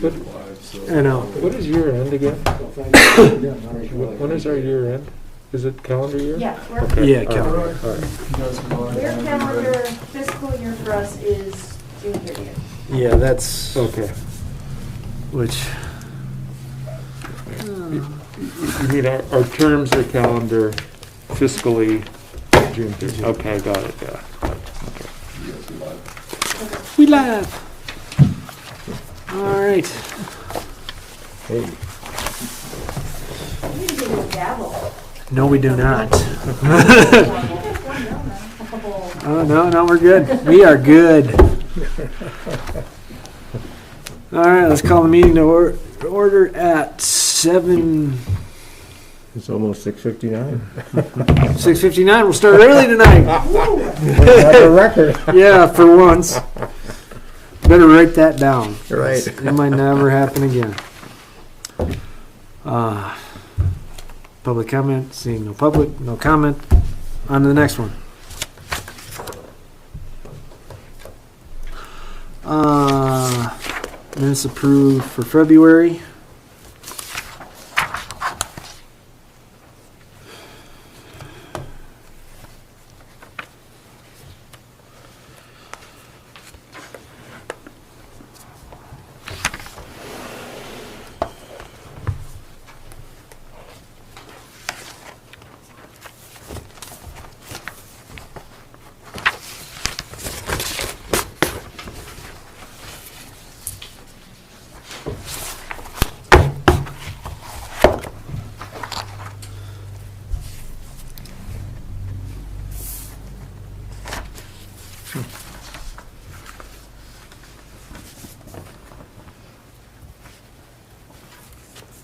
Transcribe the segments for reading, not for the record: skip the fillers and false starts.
But, I know. what is year end again? When is our year end? Is it calendar year? Yeah, Okay. Yeah, All calendar. right. All right. their calendar fiscal year for us is June 30th. Yeah, that's Okay. which. You mean our terms are calendar fiscally June 30th? Okay, got it, yeah. Okay. We laugh. All right. Hey. We need to give you a gavel. No, we do not. Oh, Oh no, we're good. We are good. All right, let's call the meeting to order at 7. It's almost 6:59. 6:59. We'll start early tonight. That's a record. Yeah, for once. Better write that down. Right. It might never happen again. Public comment. Seeing no public, no comment. On to the next one. Minutes approved for February.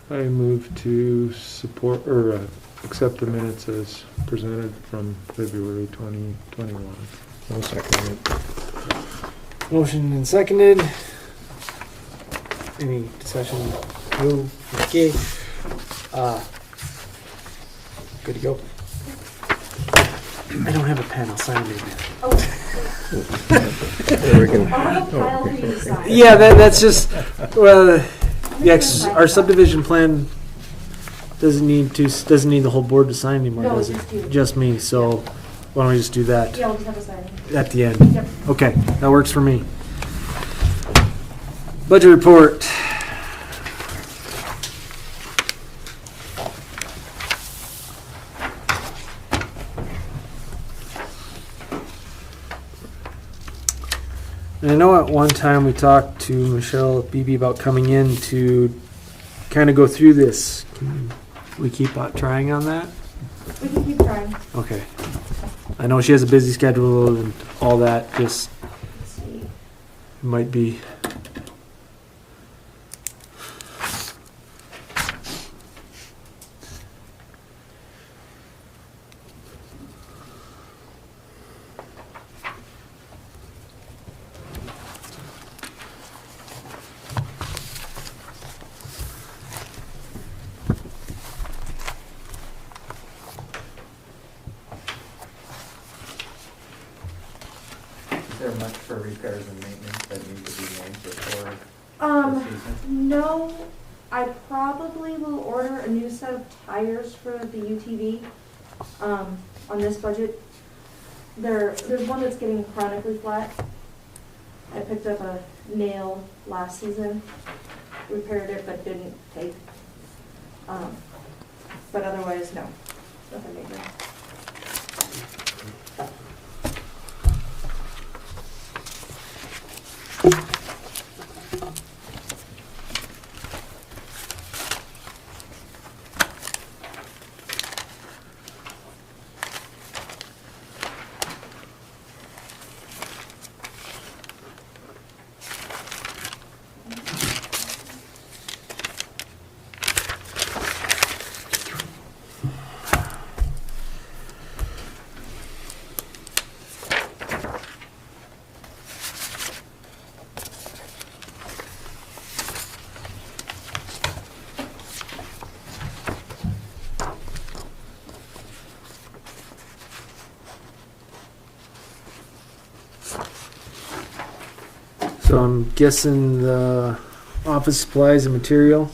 I move to support or accept the minutes as presented from February 2021. I'll second it. Motion and seconded. Any discussion? No. Okay. Good to go. I don't have a pen. I'll sign it again. Oh, Or we can- I'll have a pile for you to sign. Yeah, that's just well. Yeah, our subdivision plan doesn't need the whole board to sign anymore, No, does it? just you. Just me. So why don't we just do that Yeah, I'll just have a sign. at the end? Yep. Okay, that works for me. Budget report. And I know at one time we talked to Michelle at BB about coming in to kind of go through this. Can we keep trying on that? We can keep trying. Okay. I know she has a busy schedule and all that. Just Let's see. might be. Is there much for repairs and maintenance that need to be made before the season? No, I probably will order a new set of tires for the UTV, on this budget. There's one that's getting chronically flat. I picked up a nail last season, repaired it, but didn't take. But otherwise, no, nothing major. So I'm guessing the office supplies and material.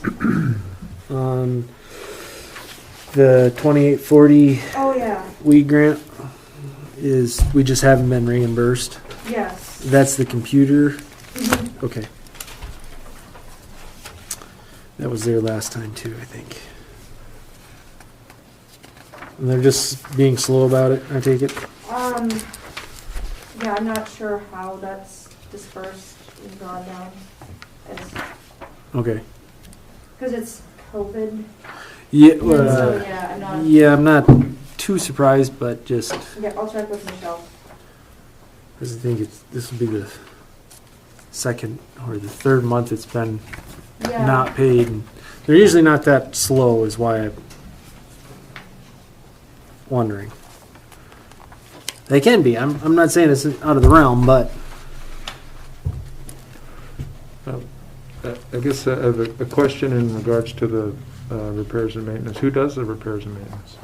On the 2840 Oh, yeah, weed grant we just haven't been reimbursed. yes. That's the computer. Mhm. Okay. That was there last time too, I think. And they're just being slow about it, I take it. Yeah, I'm not sure how that's dispersed and gone down. Okay. Because it's COVID. Yeah, And so, yeah, I'm not, yeah, I'm not too surprised, but just, yeah, I'll check with Michelle. because I think this will be the second or the third month it's been Yeah. not paid. And they're usually not that slow, is why I'm wondering. They can be. I'm not saying it's out of the realm, but I guess I have a question in regards to the repairs and maintenance. Who does the repairs and maintenance?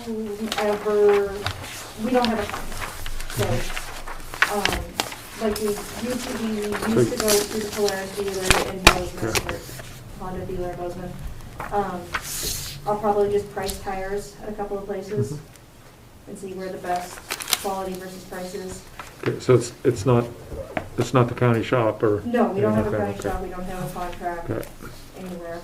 Whoever, we don't have a so, like the UTV used to go to the Polaris dealer in Bozeman, or Honda dealer in Bozeman. I'll probably just price tires at a couple of places and see where the best quality versus price is. Okay, so it's not the county shop, or? No, we don't have a Okay, county okay. shop, we don't have a contract Okay. anywhere.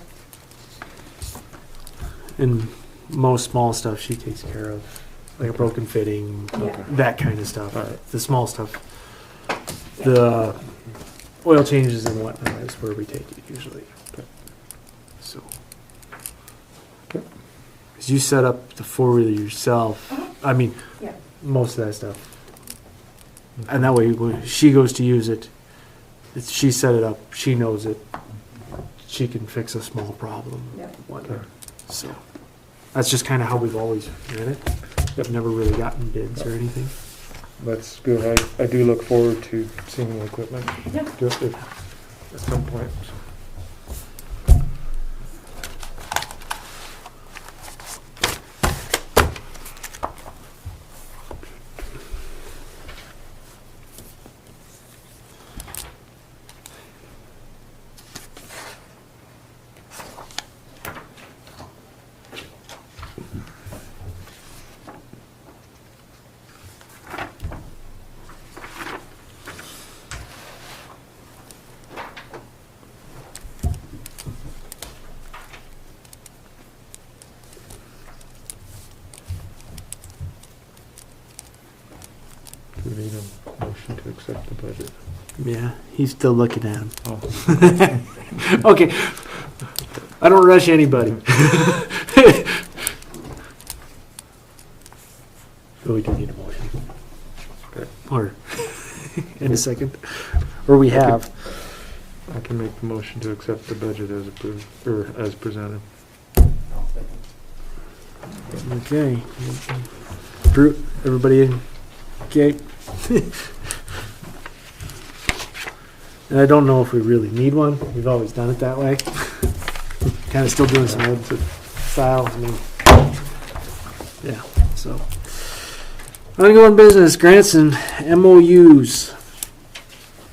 in most small stuff she takes care of, like a broken fitting, Yeah. that kind of stuff. All right. The small stuff. The oil changes and whatnot is where we take it usually. Okay. So. Okay. Because you set up the four-wheeler yourself. Uh-huh. I mean, Yeah. most of that stuff. And that way, when she goes to use it, she set it up, she knows it. She can fix a small problem. Yeah. Whatnot. So that's just kind of how we've always ran it. I've never really gotten bids or anything. That's good. I do look forward to seeing the equipment Yeah. at some point. Do we need a motion to accept the budget? Yeah, he's still looking at him. Oh. Okay. I don't rush anybody. So we do need a motion. Okay. Or in a second. Or we have. I can make the motion to accept the budget as approved, or as presented. I'll second. Okay. Drew, everybody in? Okay. And I don't know if we really need one. We've always done it that way. Kind of still doing some old style. I mean, yeah, so. I'm gonna go in business, grants and MOUs.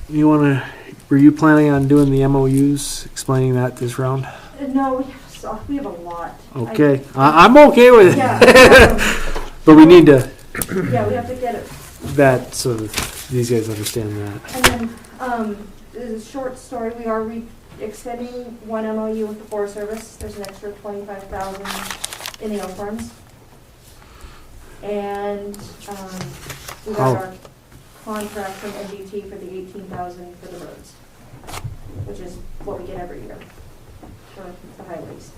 Were you planning on doing the MOUs, explaining that this round? No, we have a lot. Okay, I'm okay with it. Yeah, But we need to, yeah, we have to get it. that, so that these guys understand that. And then, there's a short story, we are extending one MOU with the Forest Service. There's an extra 25,000 in the Elkhorns. And, we got our contract from NGT for the 18,000 for the roads, which is what we get every year for the highways.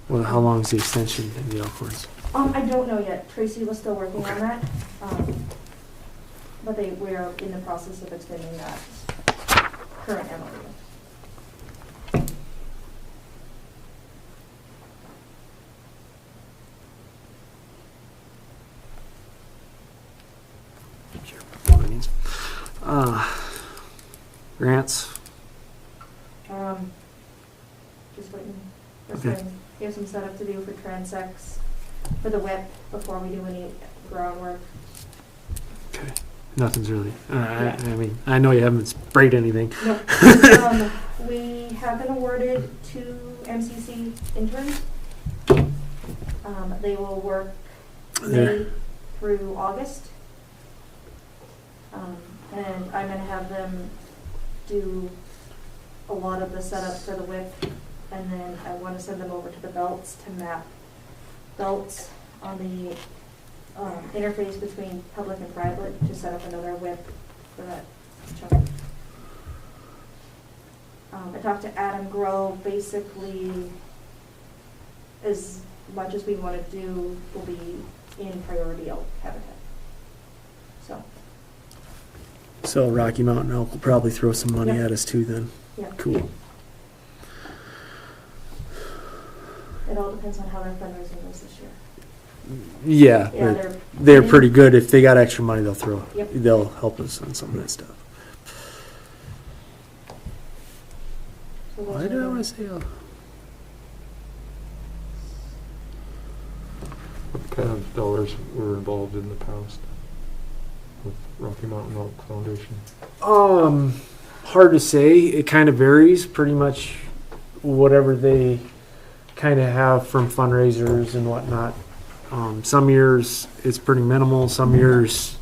Well, how long is the extension in the Elkhorns? I don't know yet. Tracy was still working on that. But we are in the process of extending that current MOU. Grants? Just waiting for Okay. some, we have some setup to do for transects for the WIP before we do any groundwork. Okay. Nothing's really, I mean, I know you haven't sprayed anything. No. We have been awarded 2 MCC interns. They will work May through August. And I'm gonna have them do a lot of the setup for the whip, and then I want to send them over to the belts to map belts on the interface between public and private to set up another whip for that chunk. I talked to Adam Grove. Basically, as much as we want to do will be in priority elk habitat. So Rocky Mountain Elk will probably throw some money Yep. at us too then. Yeah. Cool. It all depends on how their fundraising goes this year. Yeah, Yeah, but they're they're pretty good. If they got extra money, they'll throw. Yep. They'll help us on some of that stuff. So those Why are did I the- want to say? What kind of dollars were involved in the past with Rocky Mountain Elk Foundation? Hard to say. It kind of varies. Pretty much whatever they kind of have from fundraisers and whatnot. Some years it's pretty minimal. Some years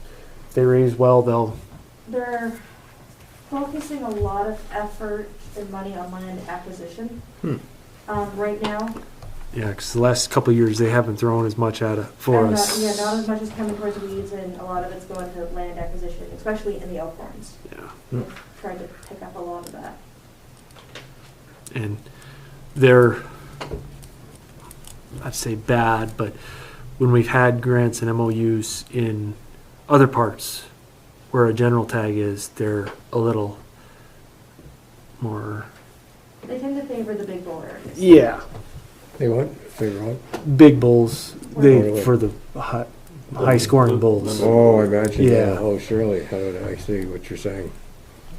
if they raise well, They're focusing a lot of effort and money on land acquisition. Right now. yeah. Because the last couple of years they haven't thrown as much at it for And us. not as much as coming towards weeds, and a lot of it's going to land acquisition, especially in the elk horns. Yeah. They've tried to pick up a lot of that. And they're, I'd say bad, but when we've had grants and MOUs in other parts where a general tag is, they're a little more, They tend to favor the big bull areas. yeah, They what? Figure out? big bulls. They Really? for the high scoring bulls. Oh, I imagine. Yeah. Oh, surely. How did I see what you're saying?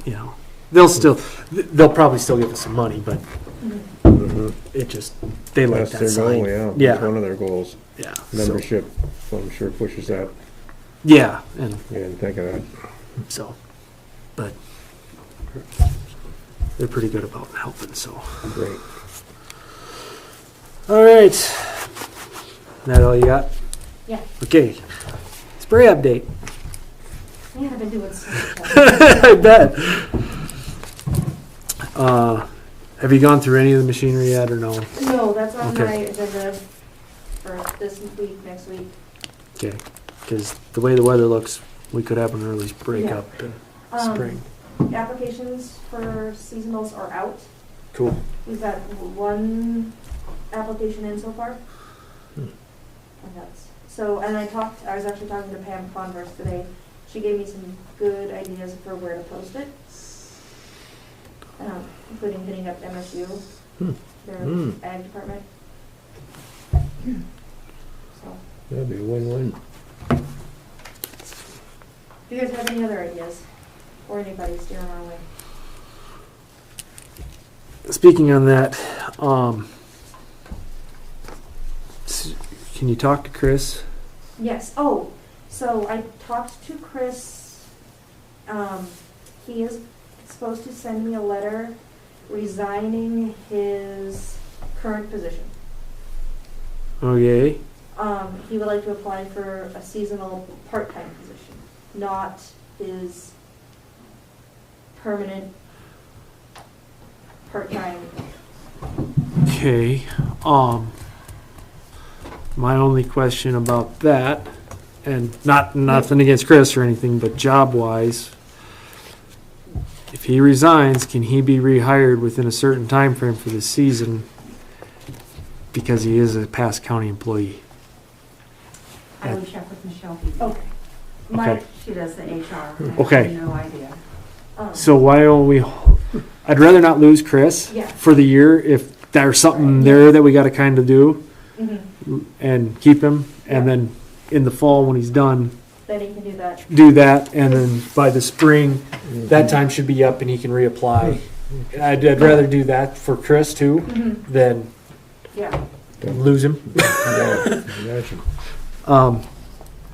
You know, they'll probably still give us some money, but it just they like That's that their sign. goal, yeah. Yeah. That's one of their goals. Yeah, Membership, I'm sure pushes that. yeah, and You didn't think of that. so, but they're pretty good about helping. So, Great. all right, that all you got? Yeah. Okay, spray update. Man, I've been doing so much. I bet. Have you gone through any of the machinery yet, or no? No, that's on Okay. my agenda for this week, next week. Okay, because the way the weather looks, we could have an early break Yeah. up in Um, spring. Applications for seasonals are out. Cool. We've got 1 application in so far. And that's, so, and I was actually talking to Pam Converse today. She gave me some good ideas for where to post it. Including hitting up MSU, their ag department. So, That'd be a win-win. if you guys have any other ideas, or anybody steering our way. Speaking on that, can you talk to Chris? Yes, oh, so I talked to Chris. He is supposed to send me a letter resigning his current position. Okay. He would like to apply for a seasonal part-time position, not his permanent part-time. Okay. My only question about that, and nothing against Chris or anything, but job-wise, if he resigns, can he be rehired within a certain time frame for the season because he is a past county employee? I would check with Michelle. Beebe. Okay. My, Okay. She does the HR. I Okay. have no idea. So why don't we? I'd rather not lose Chris Yeah. for the year if there's something there that we got to kind of do mhm. and keep him, and Yeah. then in the fall when he's done, Then he can do that. do that, and then by the spring, that time should be up and he can reapply. I'd rather do that for Chris too than Yeah. lose him. Yeah, imagine.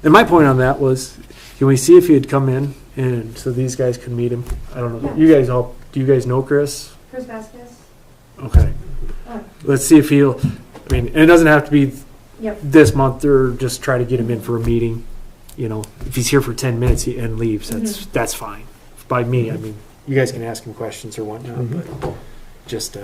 And my point on that was, Can we see if he'd come in and so these guys can meet him? I don't know. Yeah. You guys all, do you guys know Chris? Chris Vasquez? Okay. Oh, Let's see if he'll, I mean, and it doesn't have to be yep. this month or just try to get him in for a meeting. You know, if he's here for 10 minutes and leaves, that's fine. By me, I mean, you guys can ask him questions or whatnot, but just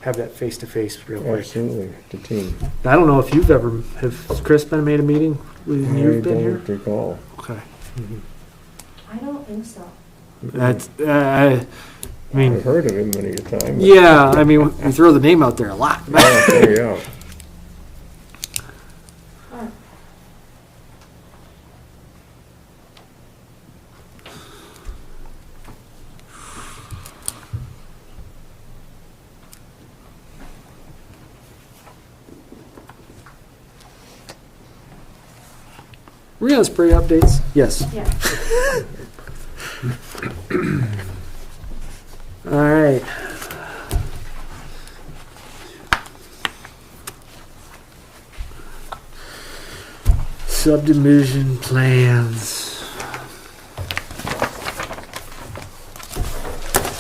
have that face to face real quick. Absolutely, the team. I don't know if you've ever, have Chris been made a meeting when I you've been here? don't recall. Okay. I don't think so. That's, I mean, I've heard of him many a time. yeah, I mean, we throw the name out there a lot. Yeah. Oh, We're gonna spray updates? Yes. yeah. All right. Subdivision plans.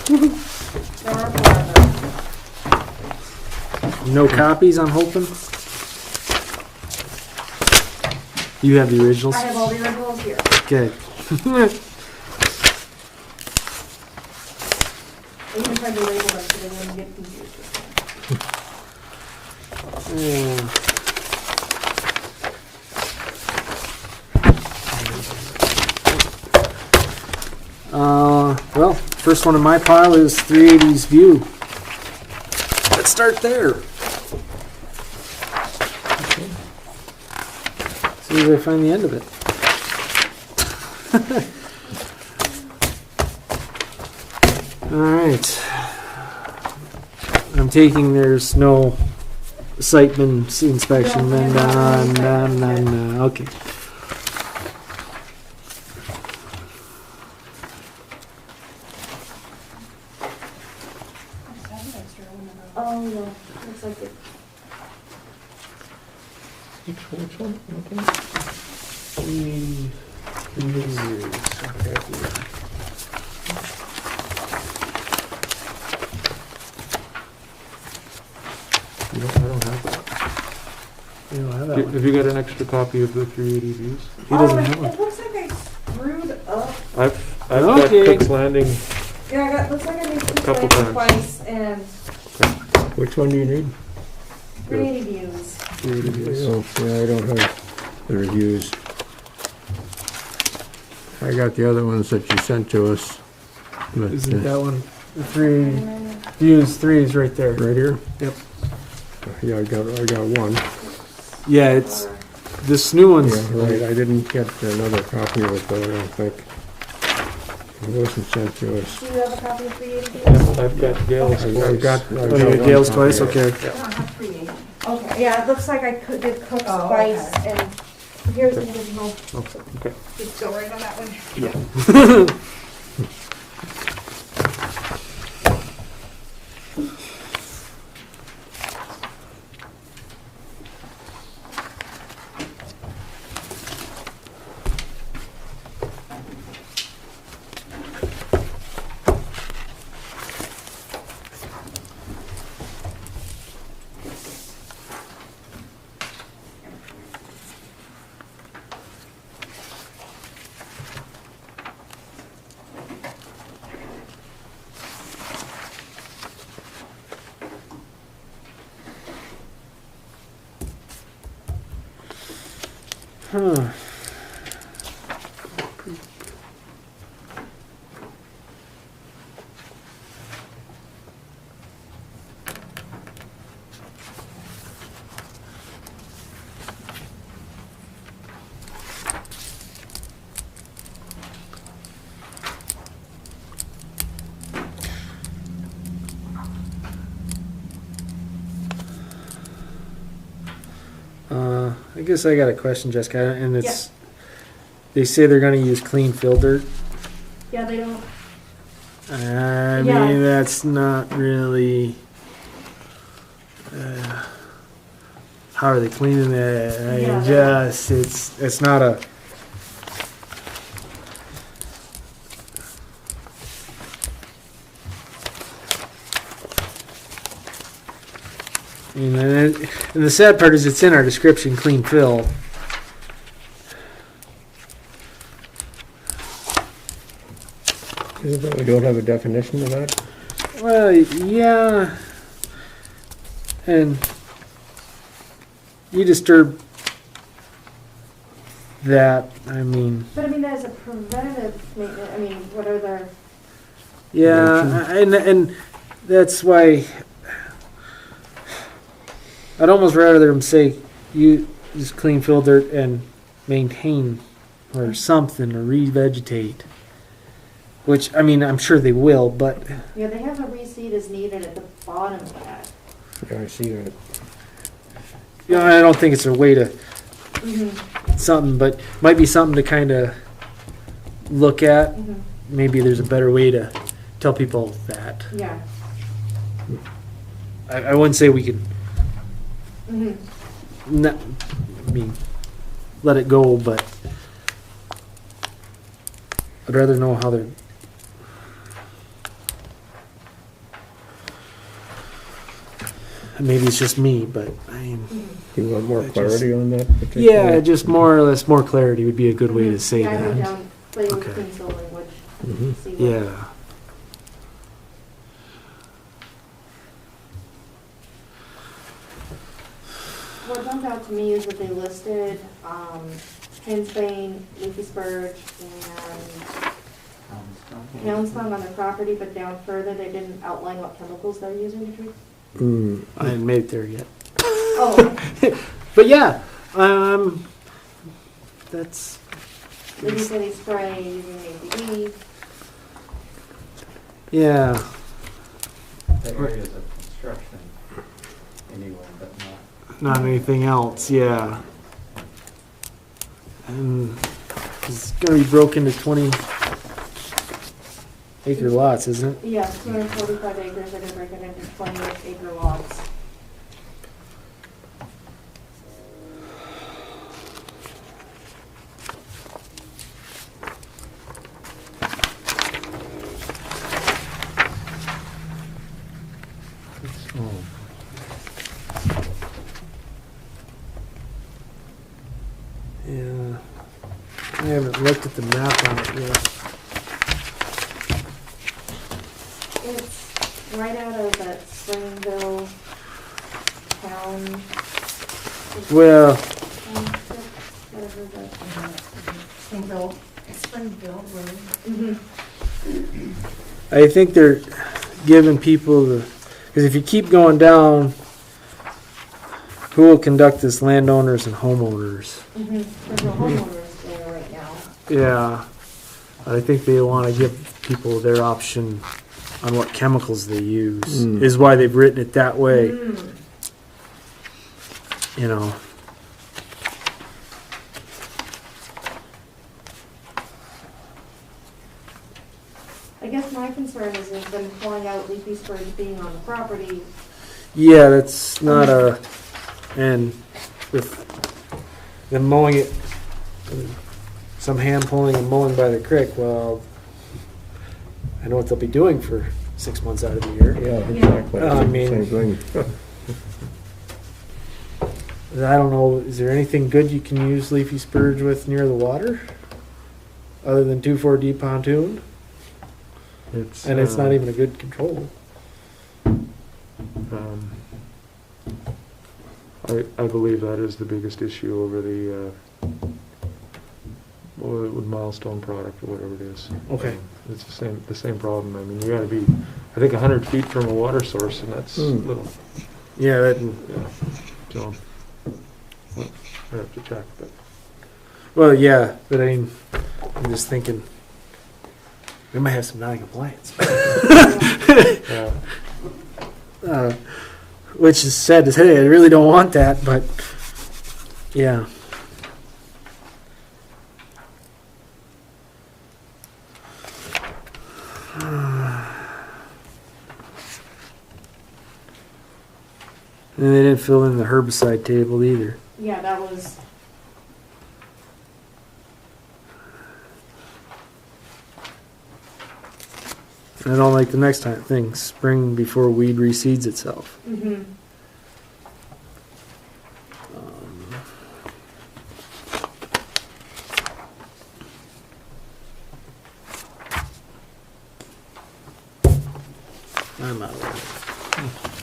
There are 4 of them. No copies, I'm hoping? You have the originals? I have all the originals here. Okay. I even tried to label them so they wouldn't get confused. Well, first one in my pile is 380's view. Let's start there. See if I find the end of it. All right. I'm taking there's no siteman inspection. No, Then okay. Oh, no. Looks like it. Which one? Okay. I don't have that. You don't have that one. Have you got an extra copy of the 380 views? He doesn't have one. It looks like I screwed up. I've got Okay. Cook's Landing. Yeah, looks like I made 2 Couple slides times. twice and Which one do you need? 380 views. 380 views. Oh, yeah, I don't have the reviews. I got the other ones that you sent to us. But, Isn't that one? The 3 views, 3 is right there. right here? Yep. Yeah, I got one. Yeah, it's this new one's. Yeah, right, I didn't get another copy of it though, I don't think. It wasn't sent to us. Do you have a copy of 380 views? Yeah, I've got Gail's I've twice. got Oh, you one got Gail's copy twice. of it. Okay. I don't have 380. Okay, yeah, it looks like I did Cook's Oh, twice okay. and here's the original. Okay. Just go right on that one. Huh. I guess I got a question, Jessica, and it's they say they're going to use clean fill dirt. Yeah, they don't. I Yeah. mean, that's not really. How are they cleaning it? I mean, Yeah. just it's not a. And the sad part is it's in our description, clean fill. Isn't that we don't have a definition of that? Well, yeah. And you disturb that, I mean, But I mean, as a preventative maintenance, I mean, what are their, yeah, and that's why I'd almost rather them say you just clean, fill dirt, and maintain or something or revegetate. Which, I mean, I'm sure they will, but yeah, they have a reseed as needed at the bottom of that. Yeah, I see that. you know, I don't think it's a way to Mm-hmm, something, but might be something to kind of look at. mm-hmm, Maybe there's a better way to tell people that. yeah. I wouldn't say we could, Mm-hmm. not, I mean, let it go, but I'd rather know how they're. Maybe it's just me, but I mean, Do you want more I just- clarity on that particular? yeah, just more or less more clarity would be a good way to say Yeah, I wrote that. down, play with Okay. clean fill language, Mhm. see what. Yeah. What jumped out to me is that they listed, Hinsbane, leafy spurge, and houndstone on their property, but down further, they didn't outline what chemicals they're using to treat. Mm. I hadn't made it there yet. Oh, But yeah, that's they just say they spray using ATV. yeah. The areas of construction anyway, but not. Not anything else, yeah. And it's gonna be broken to 20-acre lots, isn't it? Yeah, 245 acres, they're gonna break it into 20-acre lots. Yeah. I haven't looked at the map on it yet. It's right out of that Springville town. Well, Whatever the. Springville Road. Mhm. I think they're giving people the, because if you keep going down, who will conduct this? Landowners and homeowners. There's no homeowners there right now. Yeah. I think they want to give people their option on what chemicals they use, Mm. is why they've written it that way, Mm. you know. I guess my concern is them pulling out leafy spurge being on the property. Yeah, that's not a, and with them mowing it, some hand pulling and mowing by the creek, well, I know what they'll be doing for 6 months out of the year. Yeah, exactly. I mean- Same thing. I don't know, is there anything good you can use leafy spurge with near the water? Other than 2,4-D pontoon? And it's not even a good control. I believe that is the biggest issue over the, with milestone product or whatever it is. Okay. It's the same problem. I mean, you gotta be, I think 100 feet from a water source, and that's little, Yeah, that, yeah. So, well, I have to check, but. well, yeah, but I mean, I'm just thinking, we might have some non-compliance. Yeah. Which is sad to say, I really don't want that, but, yeah. And they didn't fill in the herbicide table either. Yeah, that was, I don't like the next time thing, spring before weed reseeds itself. mhm. I'm out of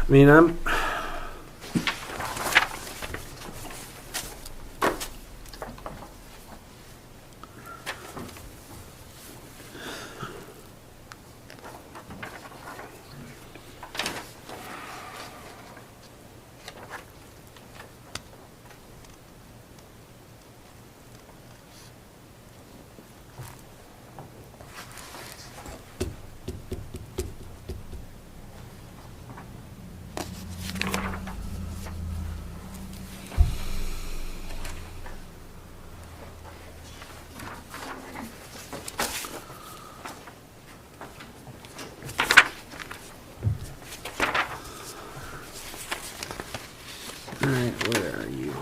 I mean, I'm. All right, where are you?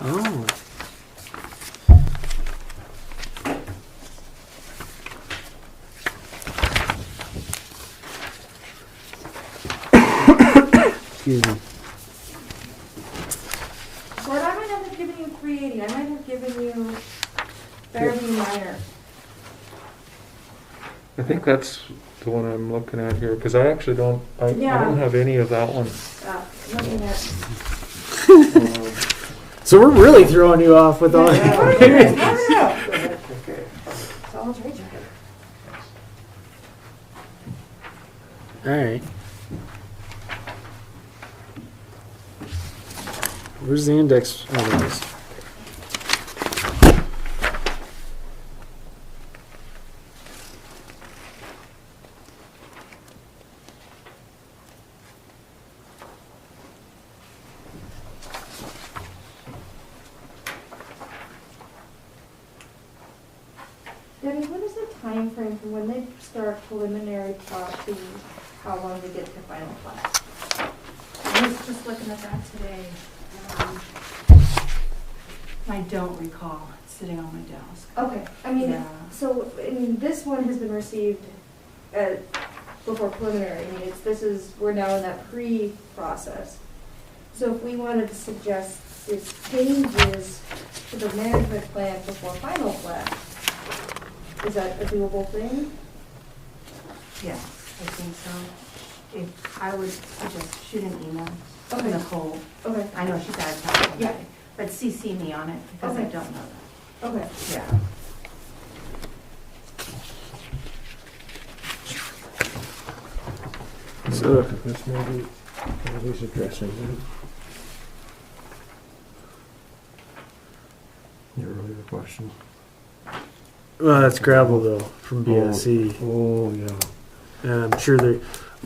Oh. Excuse me. Gord, I might not have given you 380, I might have given you Fairview Minor. I think that's the one I'm looking at here, because I actually don't, I Yeah. don't have any of that one. Looking at. So we're really throwing you off with all. It's all trade check. All right. Where's the index? Oh, there it is. Debbie, what is the time frame from when they start preliminary talk to how long they get to final plat? I was just looking at that today. I don't recall. It's sitting on my desk. Okay, I mean, Yeah. so, I mean, this one has been received before preliminary. I mean, we're now in that pre-process. So if we wanted to suggest these changes to the management plan before final plat, is that a doable thing? Yes, I think so. If I would suggest shoot an email to Okay. Nicole. Okay, I know she's out of town Yeah. today, but CC me on it because I Okay. don't know that. okay. Yeah. So, This maybe addressing your earlier question. well, that's gravel though from BSC, Oh, yeah. and I'm sure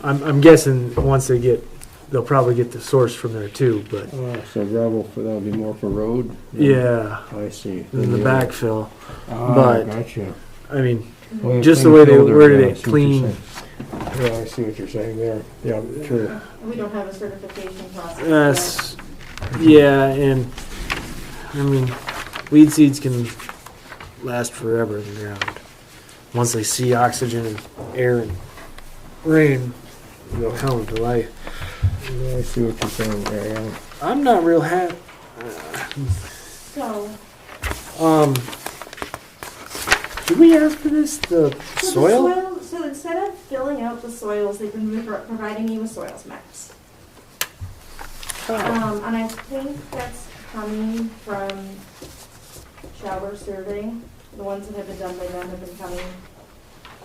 I'm guessing once they'll probably get the source from there too. But So gravel, that'll be more for road? yeah, I see. and the backfill. Ah, but- gotcha. I mean, Well, just the clean way they filter, worded yeah, I it, see what you're clean. saying. Yeah, I see what you're saying there. Yeah, true. We don't have a certification process. Yes. Yeah, and I mean, weed seeds can last forever in the ground. Once they see oxygen and air and rain, they'll come into life. Yeah, I see what you're saying there, yeah. I'm not real happy. So, Did we ask for this? The so soil? the soil, so instead of filling out the soils, they've been providing me with soils maps. Oh. And I think that's coming from shower survey. The ones that have been done by them have been coming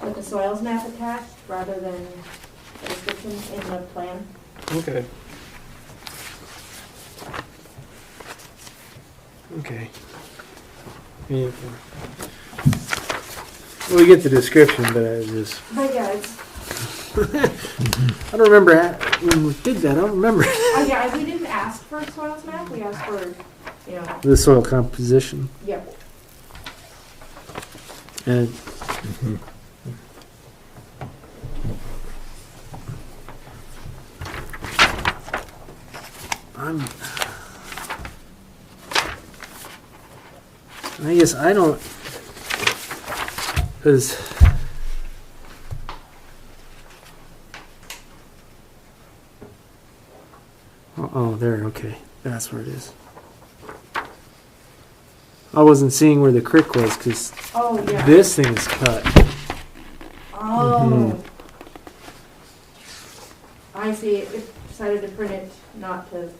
with the soils map attached rather than the description in the plan. Okay. Okay. Yeah. Well, we get the description, but I just But yeah, it's, I don't remember when we did that. I don't remember yeah, we didn't ask for a soils map, we asked for, you know, the soil composition yeah. and. I guess I don't, because oh, there, okay, that's where it is. I wasn't seeing where the creek was because Oh, yeah. this thing is cut. Oh. I see, it decided to print it not to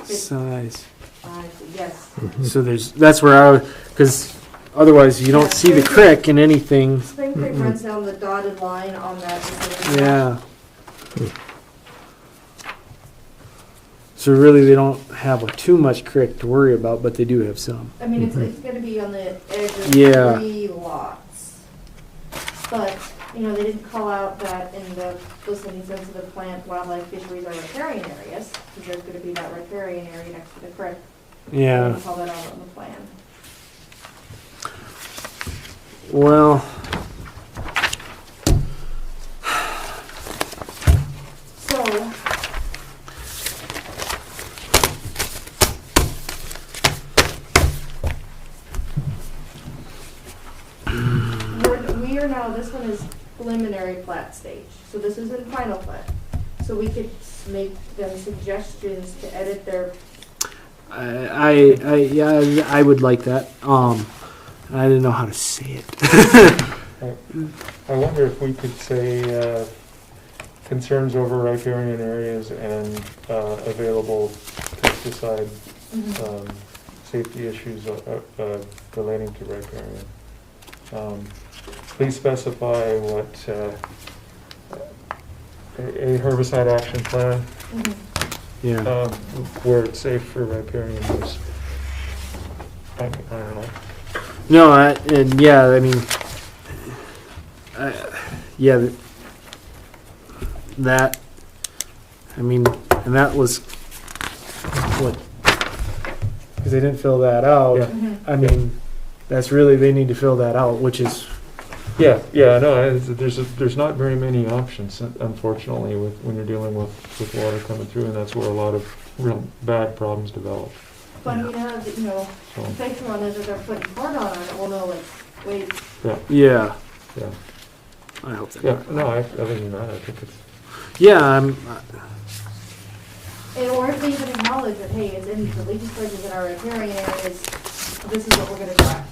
fit. Size. I see, yes. So that's where I was, because otherwise you don't see the creek in anything. Spring Creek runs down the dotted line on that. Yeah. So really, they don't have too much creek to worry about, but they do have some. I mean, it's gonna be on the edge of Yeah. 3 lots. But, you know, they didn't call out that in the listening sensitive plant wildlife fisheries or riparian areas, because there's gonna be that riparian area next to the creek. They Yeah. didn't call that out on the plan. Well, So, we are now, this one is preliminary plat stage, so this isn't final plat. So we could make them suggestions to edit their, yeah, I would like that. I didn't know how to say it. I wonder if we could say concerns over riparian areas and available pesticide safety issues relating to riparian. Please specify what a herbicide action plan Yeah. where it's safe for riparian use. I don't know. No, and yeah, I mean, yeah, that, I mean, and that was what, because they didn't fill that out. Yeah. I mean, that's really, they need to fill that out, which is, Yeah, no, there's not very many options, unfortunately, when you're dealing with water coming through, and that's where a lot of real bad problems develop. but you know, So, the picture on it that they're putting corn on it, well, no, like, wait, yeah, yeah, I hope that. yeah. No, other than that, I think it's Yeah, and or if they even acknowledge that, hey, it's in the legislatures in our riparian areas, this is what we're gonna try.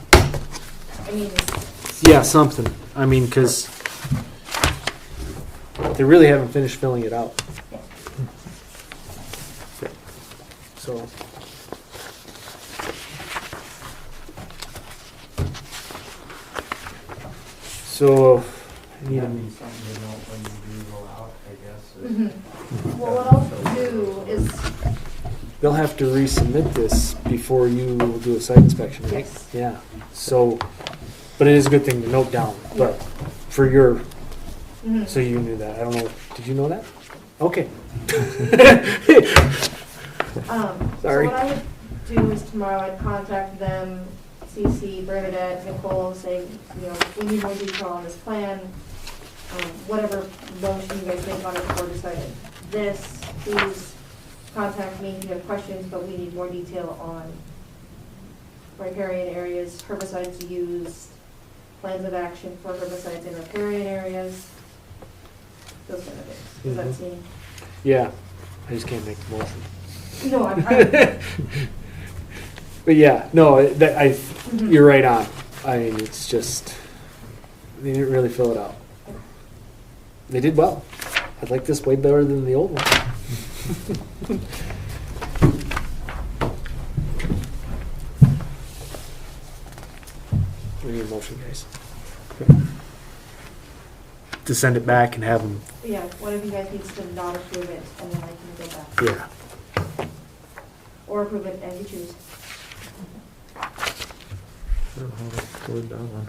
I mean, yeah, something. I mean, because they really haven't finished filling it out. So. So, I need That'd a, be something to note when you do go out, I guess. well, what I'll do is, they'll have to resubmit this before you do a site inspection, right? yes, Yeah. So, but it is a good thing to note down. But for your, so you knew that. I don't know. Did you know that? Okay. Sorry. So what I would do is tomorrow I'd contact them, CC, Bernadette, Nicole, say, you know, we need more detail on this plan. Whatever motion you guys make on it before deciding this, please contact me if you have questions, but we need more detail on riparian areas, herbicides used, plans of action for herbicides in riparian areas, those kind of things. Does that seem? Yeah. I just can't make the motion. No, I'm But yeah, no, you're right on. I mean, it's just, they didn't really fill it out. They did well. I like this way better than the old one. We need a motion, guys. To send it back and have them, yeah, one of you guys needs to not approve it, and then I can go back. yeah. Or approve it as you choose. I don't know how to word that one.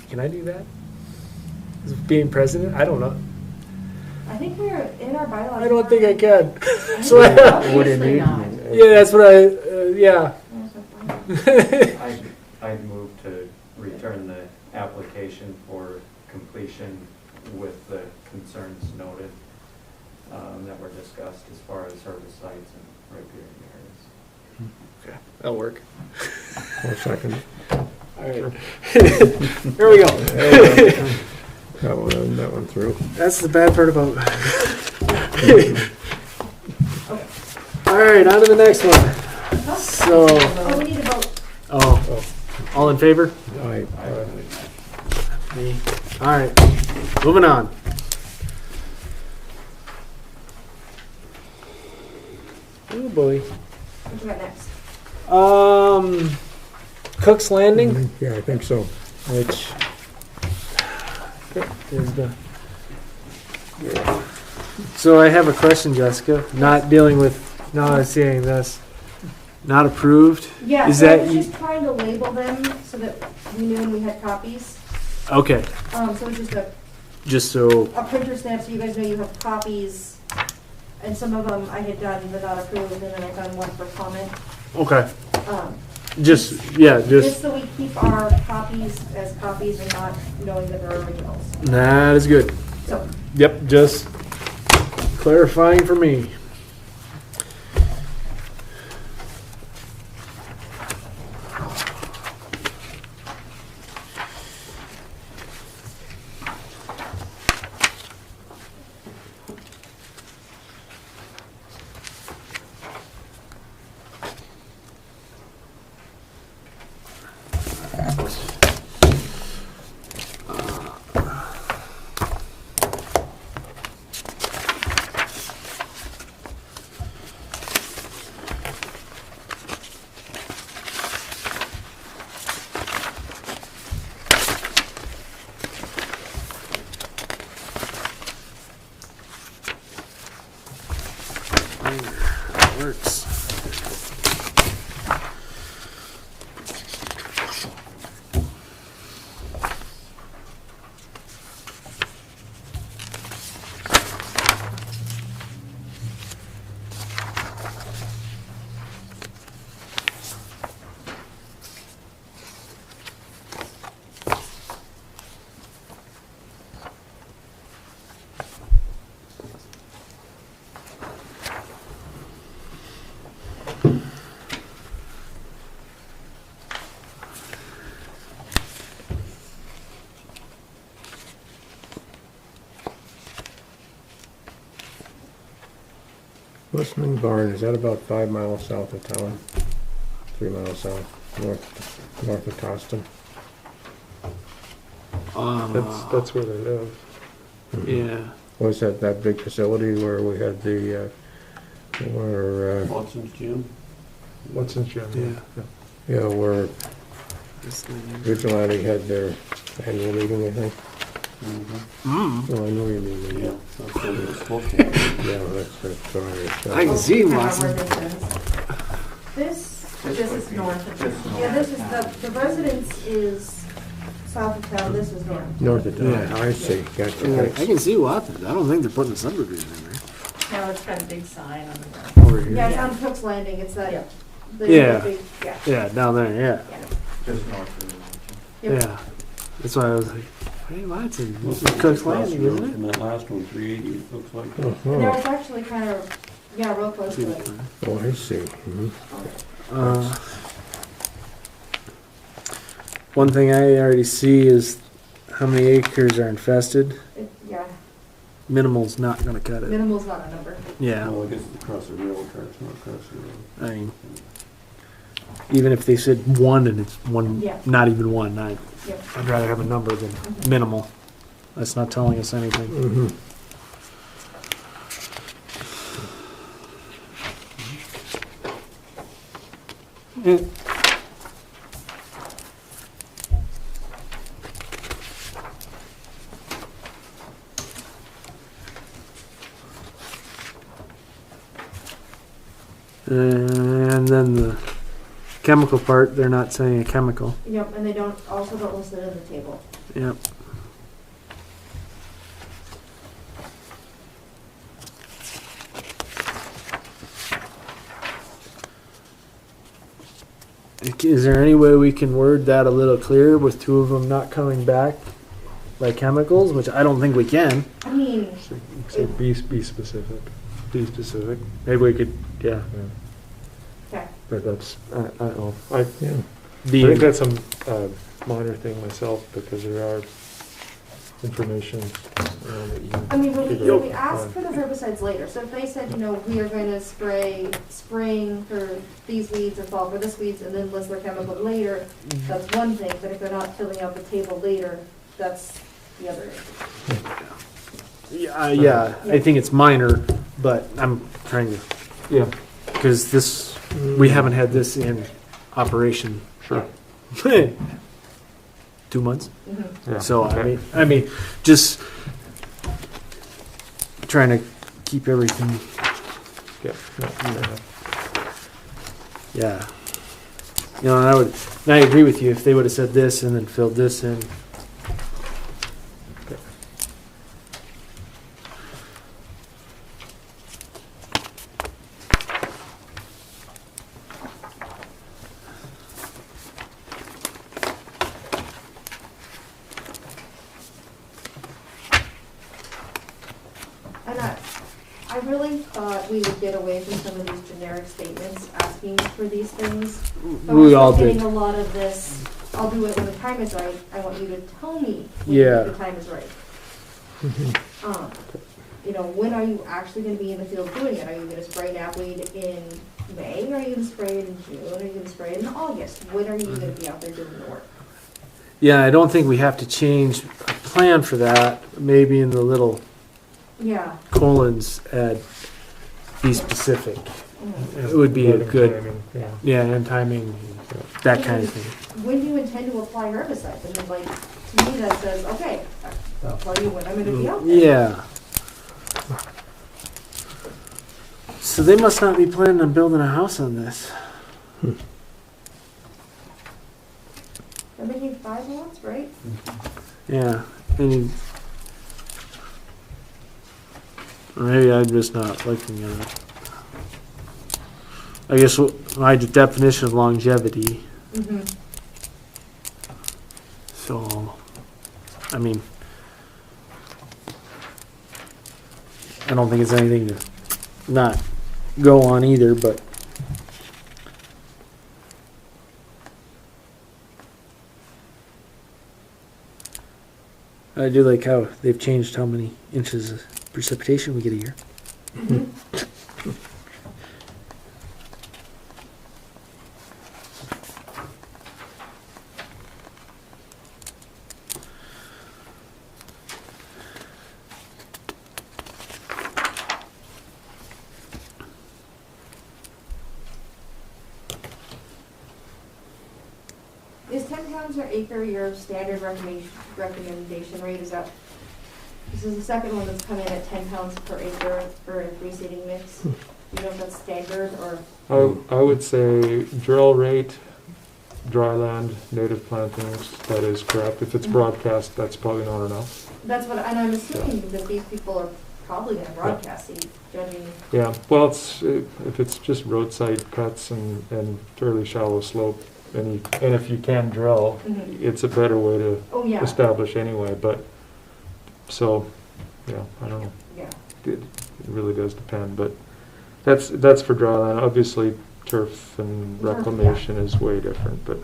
Can I do that? As being president? I don't know. I think we're in our bylaws. I don't think I can. think So we I, are. What do you Obviously need? not. yeah, that's what yeah. I'd move to return the application for completion with the concerns noted that were discussed as far as herbicides and riparian areas. Okay, that'll work. I'll second. All right. Here we go. That one through. That's the bad part about. All right, on to the next one. So, Oh, we need to vote. all in favor? Aye. Me. All right, moving on. Oh boy. What you got next? Cook's Landing, Yeah, I think so. which is the. So I have a question, Jessica. Not dealing with, not seeing this. Not approved. Yeah, Is so I that was you- just trying to label them so that we knew when we had copies. Okay, So it's just just so. a printer stamp so you guys know you have copies. And some of them I had done but not approved, and then I've done one for comment. Okay. Um, Just Just so we keep our copies as copies and not knowing that they're originals. that is good. So, Yep, just clarifying for me. Works. Listening Barn, is that about 5 miles south of town? 3 miles south, north of Toston? That's where they live. Yeah. Was that big facility where we had the, Watson's Gym. Watson's Gym. Yeah. where This thing. Vigilante had their annual meeting, I think? Mm. Oh, I know you mean, Yeah, yeah. that's where it's supposed to be. Yeah, that's right. I can see I know Watson. where this is north of, yeah, this is, the residence is south of town, this is north. North of town, Yeah. I see, gotcha. Yeah, I Thanks. can see Watson. I don't think they're putting a subdivision in No, it's got a big sign on the there. Over here. Yeah, it's on Cook's Landing, it's that, Yeah. Yeah. big, yeah. Yeah, down there. Yeah. Just north of the mountain. Yep. Yeah. That's why I was like, hey, Watson, Well, this is Cook's across Landing, the road isn't it? from that last one, 380, it looks like. And Uh-huh. there was actually kind of, yeah, real close to it. Oh, I see. Mhm. One thing I already see is how many acres are infested. Yeah, Minimal's not going to cut it. minimal's not a number. Yeah. Well, I guess it's across the railroad tracks, not across the road. I mean, even if they said one and it's one, Yeah. not even one, Yep. I'd rather have a number than Mhm. minimal. That's not telling us anything. Mhm. Yeah. And then the chemical part, they're not saying a chemical. Yep, and they also don't list it in the table. Yep. Is there any way we can word that a little clearer with two of them not coming back by chemicals, which I don't think we can. I mean, So be specific. Be specific. Maybe we could, yeah. okay, but that's, I don't know, I Yeah. think that's a minor thing myself, because there are information, that you I mean, when figure out. we ask for the herbicides later, so if they said, we are going to spray spring for these weeds and fall for this weeds, and then list their chemical later, that's one thing, but if they're not filling out the table later, that's the other issue. Yeah, I think it's minor, but I'm trying to, Yeah, because this, we haven't had this in operation. sure. 2 months. Mhm. Yeah. So okay. I mean, just trying to keep everything. Yeah, no, fair enough. Yeah. And I agree with you. If they would have said this and then filled this in. And I really thought we would get away from some of these generic statements asking for these things. But We we're all getting did. a lot of this, I'll do it when the time is right. I want you to tell me when Yeah. the time is right. When are you actually gonna be in the field doing it? Are you gonna spray knapweed in May? Or are you gonna spray it in June? Are you gonna spray it in August? When are you gonna be out there doing the work? Yeah, I don't think we have to change a plan for that. Maybe in the little Yeah. colons add be specific. Mhm. It would be a Letting good, timing, yeah. yeah, and timing, that kind of thing. When do you intend to apply herbicides? And then to me that says, okay, I'll tell you when I'm gonna be out there. Yeah. So they must not be planning on building a house on this. They're making 5 lots, right? Yeah. Maybe I'm just not looking at it. I guess my definition of longevity. Mm-hmm. So, I mean, I don't think it's anything to not go on either, but I do like how they've changed how many inches of precipitation we get a year. Is 10 pounds per acre your standard recommendation rate? This is the second one that's come in at 10 pounds per acre for a free-seeding mix. Do you know if that's standard or? I would say drill rate, dry land, native plantings, that is correct. If it's broadcast, that's probably not enough. That's what, and I'm assuming because these people are probably gonna broadcast seed, judging. Yeah, well, if it's just roadside cuts and fairly shallow slope, and if you can drill, Mhm. it's a better way to Oh, yeah, establish anyway, but, so, yeah, I don't know. yeah. It really does depend, but that's for dry land. Obviously, turf and Turf, yeah. reclamation is way different, but.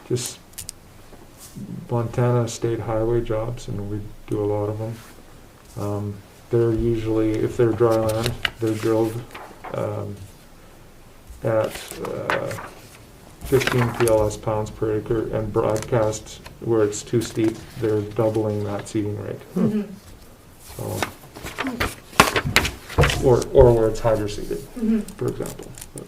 Just Montana state highway jobs, and we do a lot of them. They're usually, if they're dry land, they're drilled at 15 PLS pounds per acre, and broadcast where it's too steep, they're doubling that seeding rate. Mhm. So, or where it's hydro seeded, Mhm. for example. But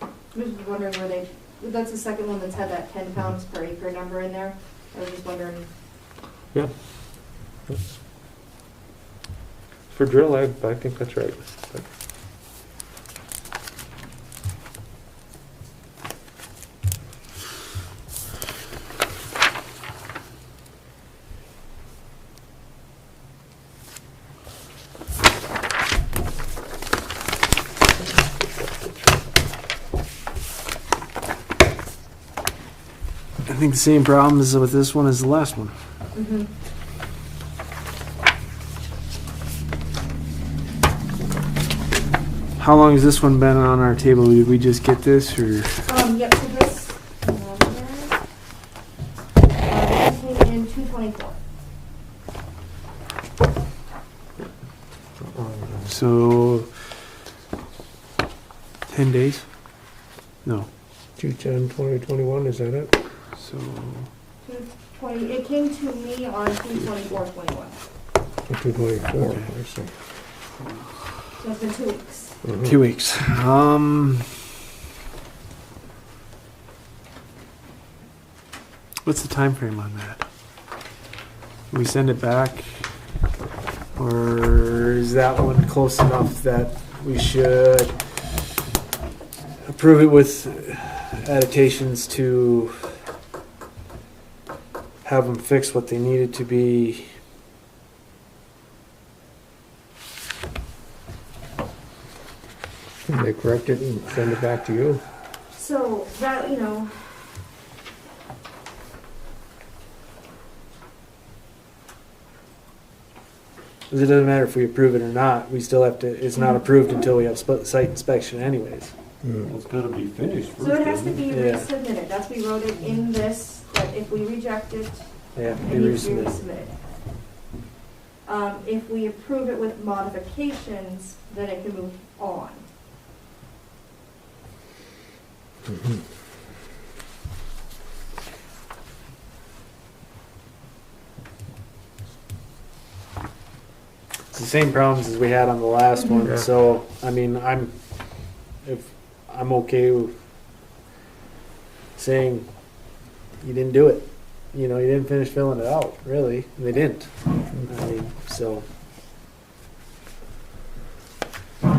I was just wondering that's the second one that's had that 10 pounds per acre number in there. I was just wondering. for drill, I think that's right. But I think the same problems with this one as the last one. Mhm. How long has this one been on our table? Did we just get this, or? Yep, so this, this came in 224. So, 10 days? No. 2/10/2021, is that it? So, 220, it came to me on 2/24/21. 2/24, Okay. I see. So it's been 2 weeks. 2 weeks. What's the time frame on that? We send it back, or is that one close enough that we should approve it with adaptations to have them fix what they needed to be? Can they correct it and send it back to you? So that, you know, Because it doesn't matter if we approve it or not, we still have to, it's not approved until we have site inspection anyways. Hmm. It's gotta be finished first. so it has to doesn't be Yeah. resubmitted. That's we wrote it in this, that if we reject it, Yeah, it be needs to be resubmitted. resubmitted. If we approve it with modifications, then it can move on. It's the same problems as we had on the last one, Yeah. so, I mean, I'm okay with saying you didn't do it. You know, you didn't finish filling it out, really. They didn't. I mean, so. So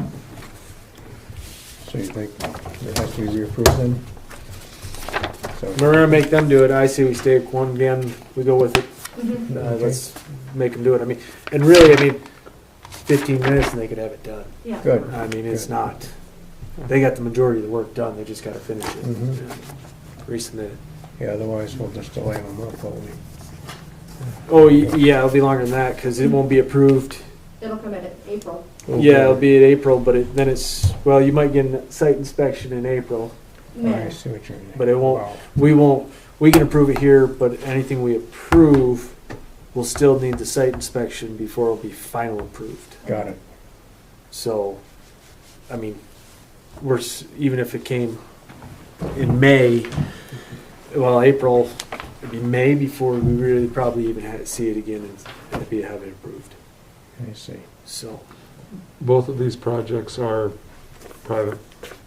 you think it has to be reapproved then? So, We're gonna make them do it. I say we stay with one again, we go with it. Mhm. Okay. Let's make them do it. I mean, and really, I mean, 15 minutes and they could have it done. Yeah. good. I mean, it's Good. not, they got the majority of the work done, they just gotta finish it. Mhm. and Resubmit it. Yeah, otherwise we'll just delay them up, won't we? Oh, yeah, it'll be longer than that, cause it won't be approved. It'll come in April. Yeah, it'll be in April, but then it's, well, you might get a site inspection in April. I May. see what you're saying. But it won't- Wow. We can approve it here, but anything we approve will still need the site inspection before it'll be final approved. Got it. So, I mean, even if it came in May, well, April, it'd be May before we really probably even see it again and have it approved. I see. So, Both of these projects are private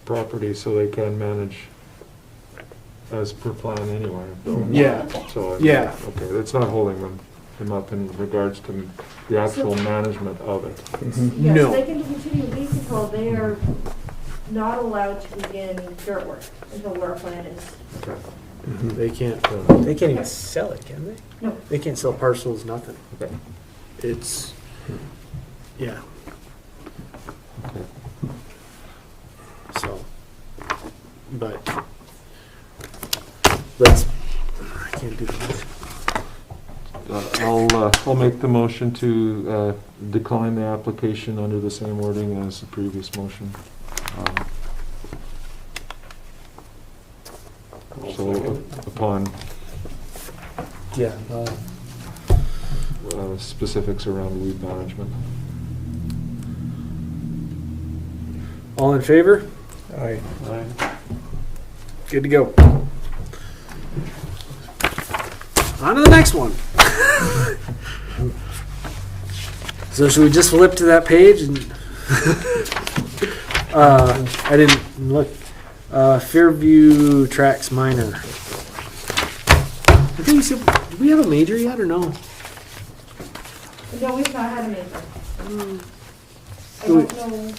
property, so they can manage as per plan anyway. yeah, So, yeah. okay, that's not holding them up in regards to the actual management of it. Mhm. Yes, No. they can continue lease until they are not allowed to begin dirt work until where a plan is. Okay. Mhm. They can't even sell it, can they? No. They can't sell parcels, nothing. Okay. It's, yeah. So, but, I can't do that. I'll make the motion to decline the application under the same wording as the previous motion. So upon Yeah. specifics around weed management. All in favor? Aye. Good to go. On to the next one. So should we just flip to that page and I didn't look. Fairview Tracks Minor. I think you said, do we have a major yet or no? No, we've not had a major. I Do we- don't know,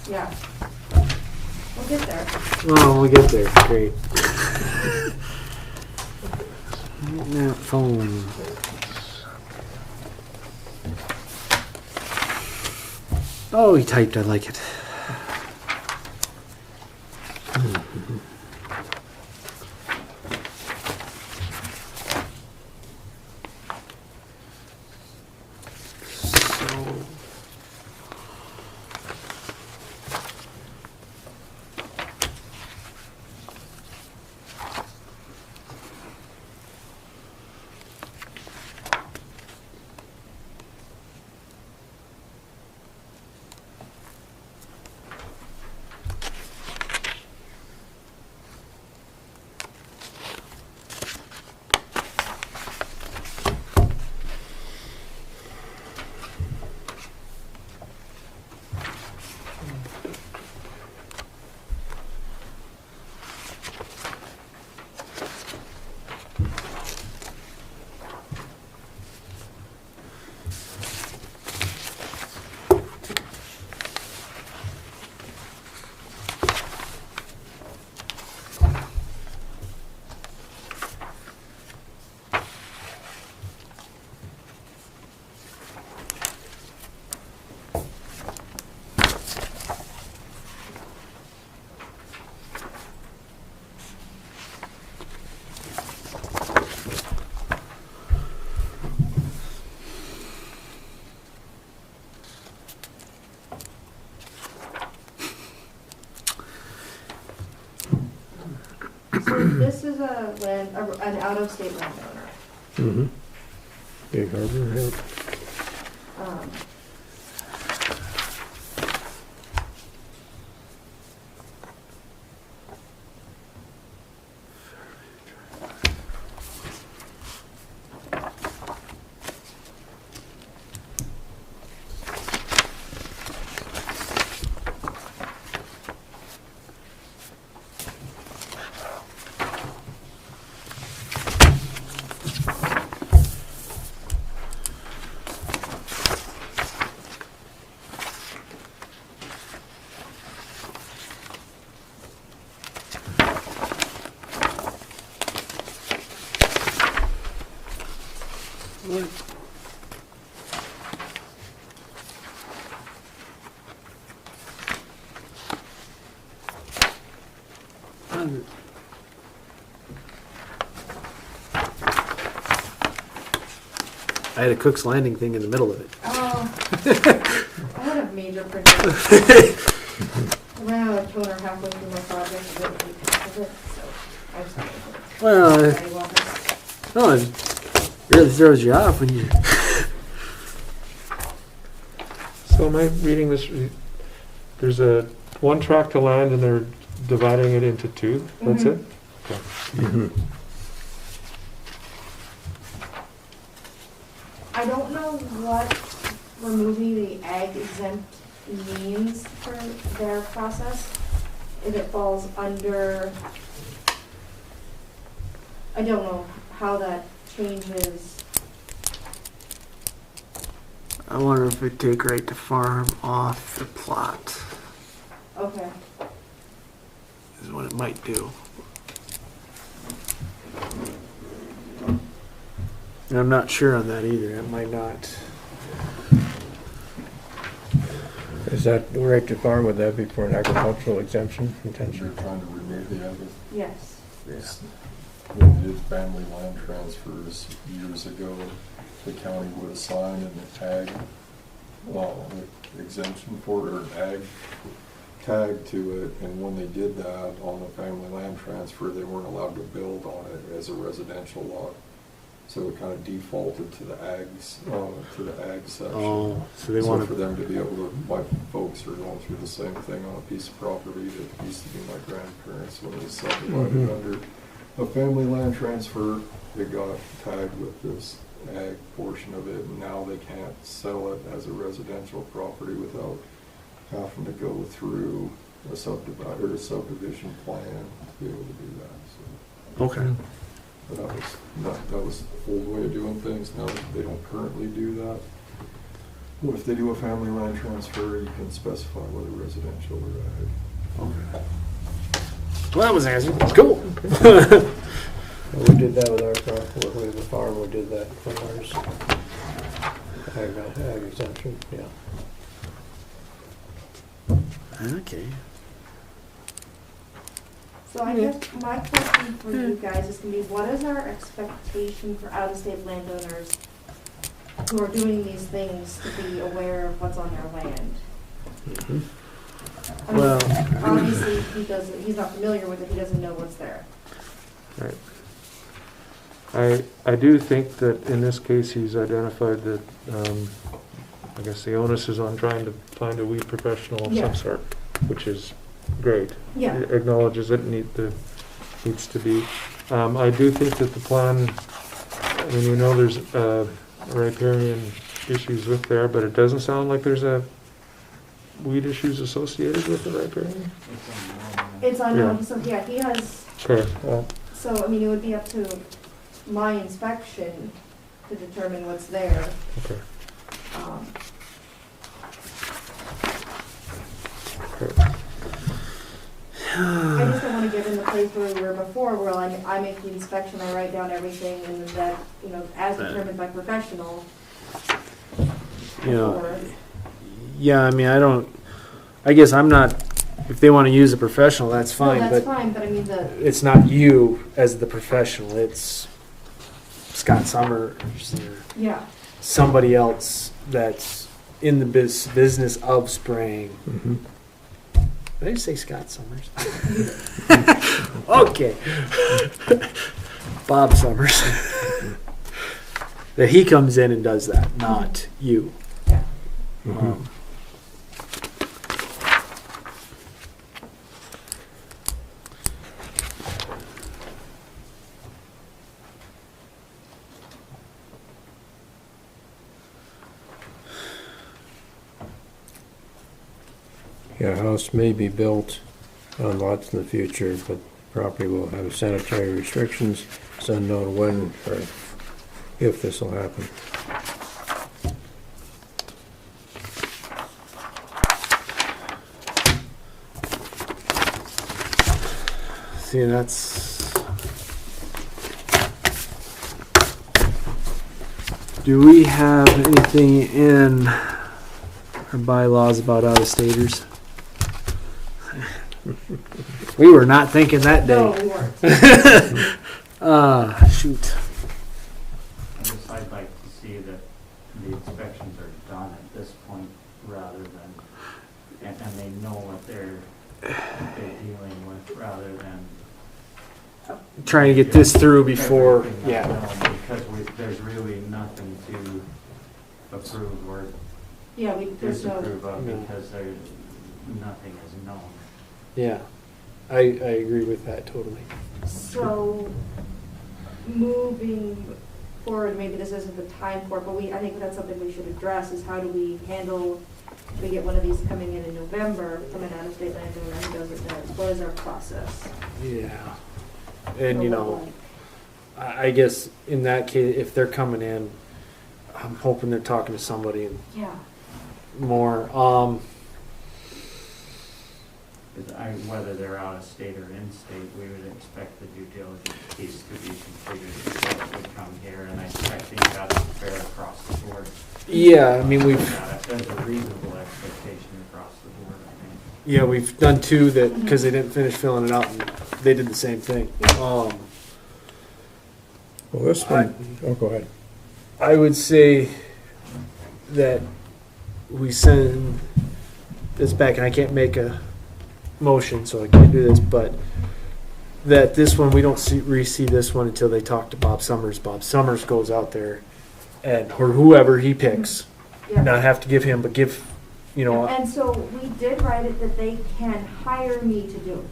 yeah. We'll get there. Oh, we'll get there. Great. That phone. Oh, he typed. I like it. This is an out-of-state landowner. Mm-hmm. Big Harbor, yeah. Um, I had a Cook's Landing thing in the middle of it. Oh, I had a major project. I ran out of toner halfway through my project and didn't keep track of it, so I just started with it. Well, Very well done. no, it really throws you off when you. So am I reading this, there's one tract of land and they're dividing it into two? That's Mhm. it? Okay. Mm-hmm. I don't know what removing the ag exempt means for their process. If it falls under, I don't know how that changes. I wonder if it'd take right to farm off the plot Okay. is what it might do. And I'm not sure on that either. It might not. Is that the right to farm? Would that be for an agricultural exemption They're intention? trying to remove the ag. Yes. Yes. When we did family land transfers years ago, the county would assign an ag exemption for, or an ag tag to it, and when they did that on the family land transfer, they weren't allowed to build on it as a residential lot. So it kind of defaulted to the ags, to the ag section. Oh, so they So want for to. them to be able to, my folks are going through the same thing on a piece of property that used to be my grandparents when they subdivided Mhm. under a family land transfer. It got tagged with this ag portion of it, and now they can't sell it as a residential property without having to go through a subdivision plan to be able to do that, so. Okay. But that was the old way of doing things. Now they don't currently do that. Well, if they do a family land transfer, you can specify whether residential or ag. Okay. Well, that was answered. Cool. Well, we did that with our farm, with the farm, we did that for ours. Ag exemption, yeah. Okay. So I guess my question for you guys is gonna be, what is our expectation for out-of-state landowners who are doing these things to be aware of what's on their land? Mhm. I mean, Well- obviously, he's not familiar with it, he doesn't know what's there. Right. I do think that in this case, he's identified that, I guess the onus is on trying to find a weed professional of Yeah. some sort, which is great. Yeah, It acknowledges it needs to be. I do think that the plan, I mean, we know there's riparian issues with there, but it doesn't sound like there's weed issues associated with the riparian. it's unknown, so yeah, he has, Okay, well, so, I mean, it would be up to my inspection to determine what's there. okay. Um, Okay. I just don't wanna get in the place where we were before, where I make the inspection, I write down everything, and then that, as determined by professional. You know, or- yeah, I mean, I guess I'm not, if they want to use a professional, that's fine, No, that's but fine, but I mean, it's not you as the professional, it's Scott Summers or yeah, somebody else that's in the business of spraying. Mhm. Did I say Scott Summers? Okay. Bob Summers. That he comes in and does that, not you. Um, Yeah, a house may be built on lots in the future, but property will have sanitary restrictions. It's unknown when or if this will happen. See, that's. Do we have anything in our bylaws about out-of-staters? We were not thinking that No, day. we weren't. Shoot. I'd like to see that the inspections are done at this point rather than, and they know what they're dealing with rather than. Trying to get this through before, everything yeah. unknown, because there's really nothing to approve or Yeah, there's no, disapprove of No. because there's, nothing is known. Yeah. I agree with that totally. so moving forward, maybe this isn't the time for it, but I think that's something we should address, is how do we handle, if we get one of these coming in November, from an out-of-state landowner who doesn't know, what is our process? Yeah. And, you know, I guess in that case, if they're coming in, I'm hoping they're talking to somebody Yeah, more. Whether they're out of state or in state, we would expect the due diligence piece to be completed before it would come here, and I think that's fair across the board. Yeah, I mean, There's a reasonable expectation across the board, I think. yeah, we've done two that, because they didn't finish filling it out, and they did the same thing. Well, this one, oh, go ahead. I would say that we send this back, and I can't make a motion, so I can't do this, but that this one, we don't re-see this one until they talk to Bob Summers. Bob Summers goes out there, and or whoever he picks, yeah. not have to give him, but give, you know. And so we did write it that they can hire me to do it.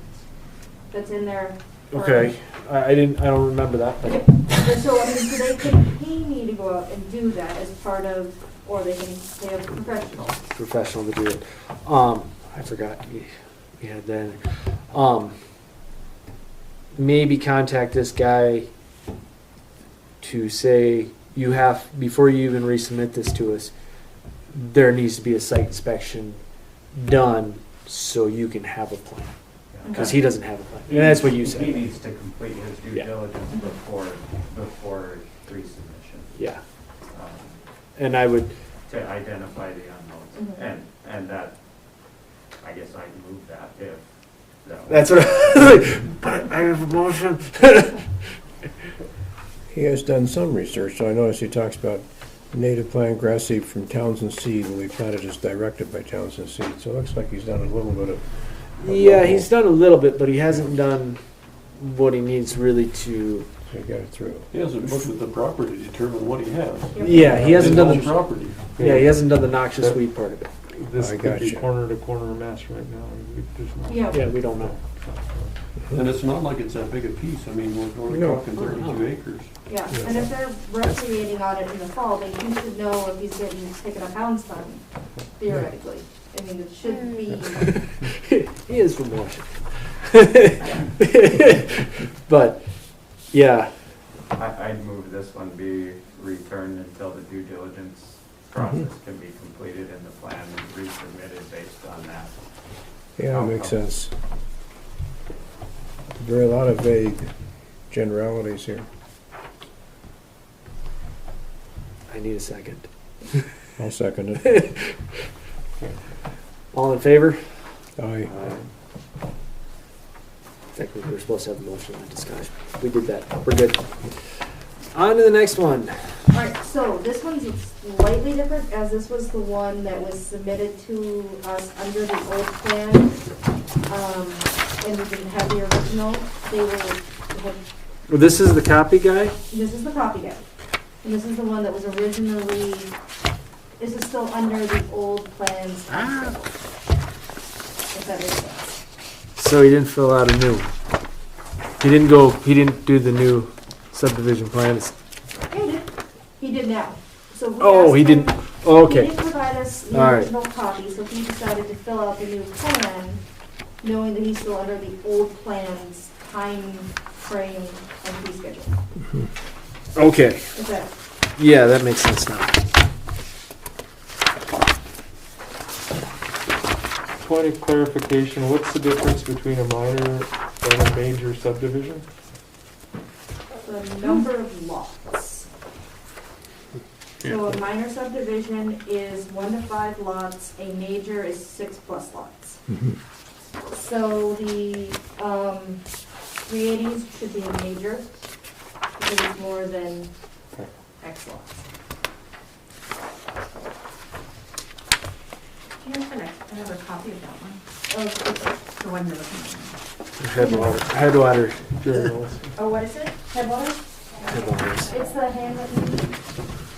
That's in there. for- Okay, I don't remember that, but And so, I mean, so they can pay me to go out and do that as part of, or they can pay a professional. professional to do it. I forgot we had that. Maybe contact this guy to say you have, before you even resubmit this to us, there needs to be a site inspection done so you can have a plan. Because he doesn't have a plan. And that's what you He said. needs to complete his due Yeah. diligence before resubmission. Yeah. um, And I would, To identify the unknowns. Mhm. And that, I guess I'd move that if that. that's what I was like, but I have a motion. He has done some research, so I noticed he talks about native plant grass seed from Townsend Seed will be planted as directed by Townsend Seed. So it looks like he's done a little bit of. Yeah, he's done a little bit, but he hasn't done what he needs really to. He got it through. He hasn't looked at the property to determine what he has. Yeah, he hasn't done His the. own property. Yeah, he hasn't done the noxious weed part of it. This I could be gotcha. corner to corner mess right now. There's no- Yeah. Yeah, we don't know. And it's not like it's that big a piece. I mean, we're only No. talking 32 acres. Yeah, and if they're recreating on it in the fall, then he should know if he's picking up hound sun, theoretically. I mean, it should be, He is from Washington. But, yeah, I'd move this one be returned until the due diligence process can be completed and the plan is resubmitted based on that. Yeah, that makes sense. There are a lot of vague generalities here. I need a second. I'll second it. All in favor? Aye. Technically, we're supposed to have a motion on discussion. We did that. We're good. On to the next one. alright, so this one's slightly different, as this was the one that was submitted to us under the old plan. and we didn't have the original, This is the copy guy? this is the copy guide. And this is the one that was originally, this is still under the old plans. If that makes sense. So he didn't fill out a new one. He didn't do the new subdivision plan. Yeah, he did. He did now. So we Oh, asked he him- didn't, oh, He okay. did provide us the All right. original copy, so he decided to fill out the new plan, knowing that he's still under the old plan's time frame and fee schedule. Okay, Is that, yeah, that makes sense now. Point of clarification, what's the difference between a minor and a major subdivision? the number of lots? So a minor subdivision is 1 to 5 lots, a major is 6+ lots. So the 380s should be a major, because it's more than X lots. Here's the next, I have a copy of that one, Oh, the one you're looking at. Headwater. Journals. oh, what is it? Headwater? Headwaters. It's the handwritten.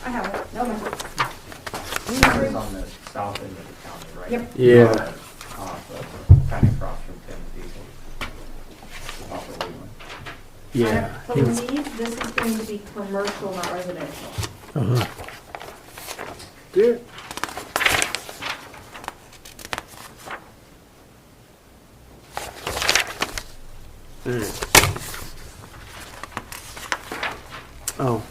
I have it. No, no. It's on the south end of the county, right? Yep. Yeah. Kind of across from Tim Diesel. Off of Wheeling. Yeah. I believe this is going to be commercial, not residential. Uh-huh. Dear. Oh.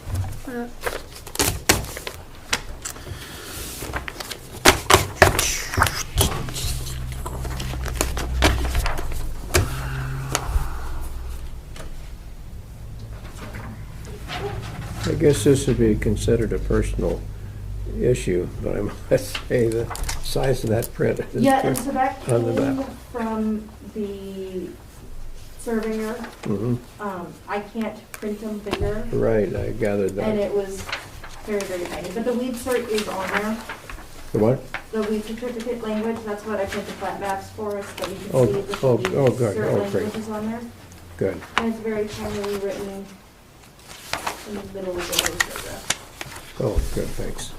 I guess this would be considered a personal issue, but I must say the size of that print is Yeah, and so that on the came back. from the surveyor. Mhm. I can't print them bigger, Right, I gathered and that. it was very, very tiny. But the weed cert is on there. The what? The weed certificate language, that's what I printed flat maps for us, that you can Oh, see that the oh, weed oh, good. cert Oh, language great. is on there. Good. And it's very tinily written in the middle of the whole paragraph. Oh, good, thanks.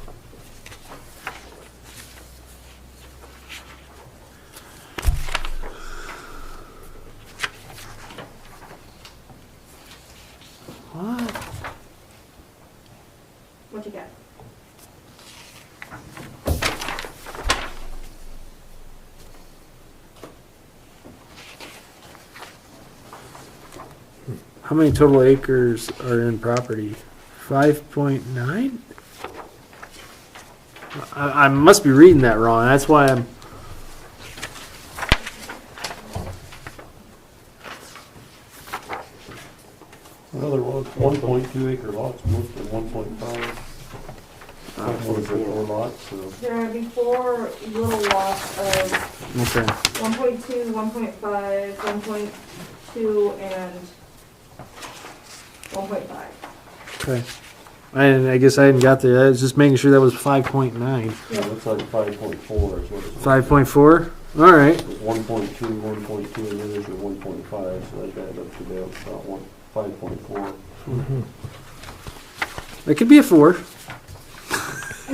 What? What you got? How many total acres are in property? 5.9? I must be reading that wrong. That's why I'm. Well, there was 1.2 acre lots, most of 1.5. 1.4 lots, so. There are be 4 little lots of Okay. 1.2, 1.5, 1.2, and 1.5. Okay. I guess I hadn't got there. I was just making sure that was 5.9. Yeah, it looks like 5.4 is what it's. 5.4? All right. 1.2, 1.2, and then there's your 1.5, so that added up to about 5.4. It could be a 4.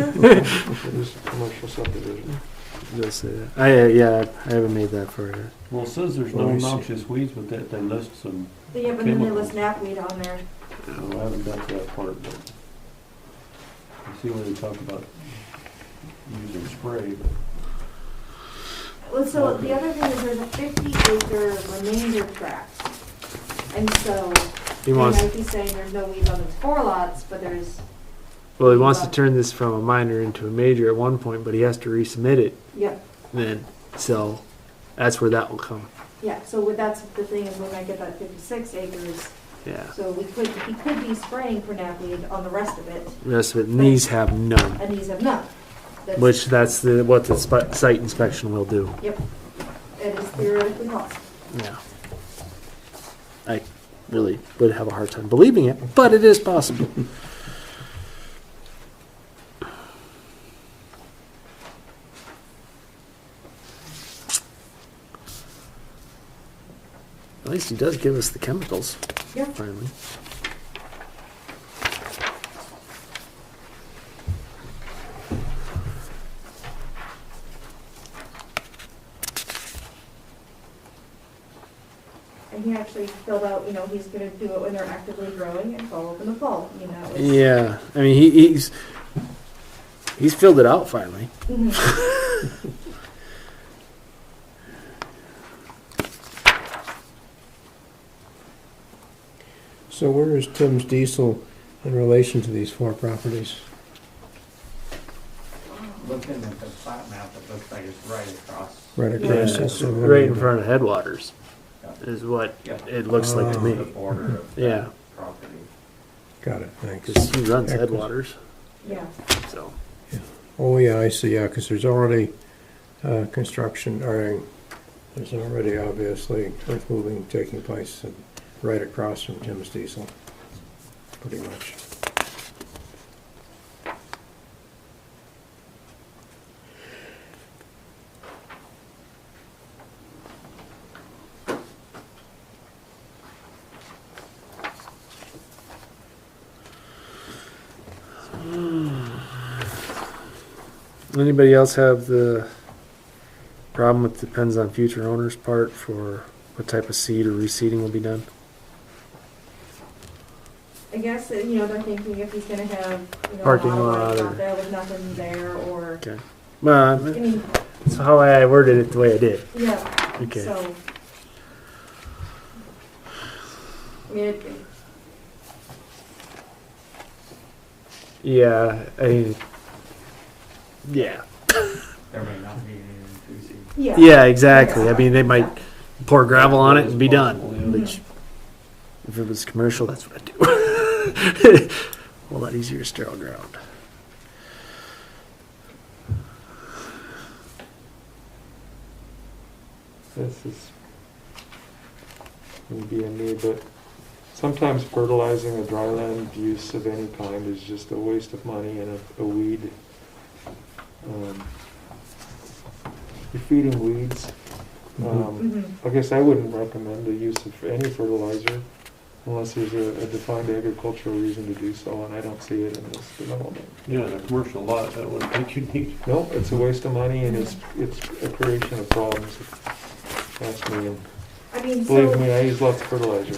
It is a commercial subdivision. Does say that. Yeah, I haven't made that for you. Well, it says there's no Let me see. noxious weeds, but that they list some, Yeah, but then they list knapweed on there. I haven't got to that part, but I see where they talk about using spray, but Well, so the other thing is there's a 50-acre remainder tract. And so, He they wants. might be saying there's no weeds on those 4 lots, but there's, Well, he wants to turn this from a minor into a major at one point, but he has to resubmit it yep, then. So that's where that will come. yeah. So that's the thing is we're gonna get that 56 acres. Yeah. So he could be spraying for knapweed on the rest of it, The rest of it, and these have none. and these have none. That's- Which that's what the site inspection will do. Yep. It is theoretically possible. Yeah. I really would have a hard time believing it, but it is possible. At least he does give us the chemicals, Yeah. finally. And he actually filled out, you know, he's gonna do it when they're actively growing and follow up in the fall, you know. it's- Yeah, I mean, he's filled it out finally. Mhm. So where is Tim's Diesel in relation to these 4 properties? Looking at the plat map, it looks like it's right across. Right across Yeah. this? so Right in front of Headwaters Yeah. is what Yeah. it looks like to Oh. me. The border of Yeah. that property. Got it, thanks. Because he runs Heck, Headwaters, Yeah. so. Oh, yeah, I see, yeah, because there's already construction, or there's already obviously earth moving taking place right across from Tim's Diesel, pretty much. Anybody else have the problem with depends on future owner's part for what type of seed or reseeding will be done? I guess, you know, they're thinking if he's gonna have, you know, Parking a lot lot of lights or- out there with nothing there, or, Okay. Well, I mean, that's how I worded it the way I did. yeah, Okay. so. I mean, Yeah, I mean, yeah. There may not be any two seats. yeah. Yeah, exactly. I mean, they might pour gravel on it and be done. Mhm. Which, if it was commercial, that's what I'd do. A lot easier sterile ground. This is maybe a me, but sometimes fertilizing a dryland use of any kind is just a waste of money and a weed. You're feeding weeds. Mhm. I guess I wouldn't recommend the use of any fertilizer unless there's a defined agricultural reason to do so, and I don't see it in this development. Yeah, in a commercial lot, that would think you need. No, it's a waste of money and it's a creation of problems. Ask me, and I mean, believe so, me, I use lots of fertilizer.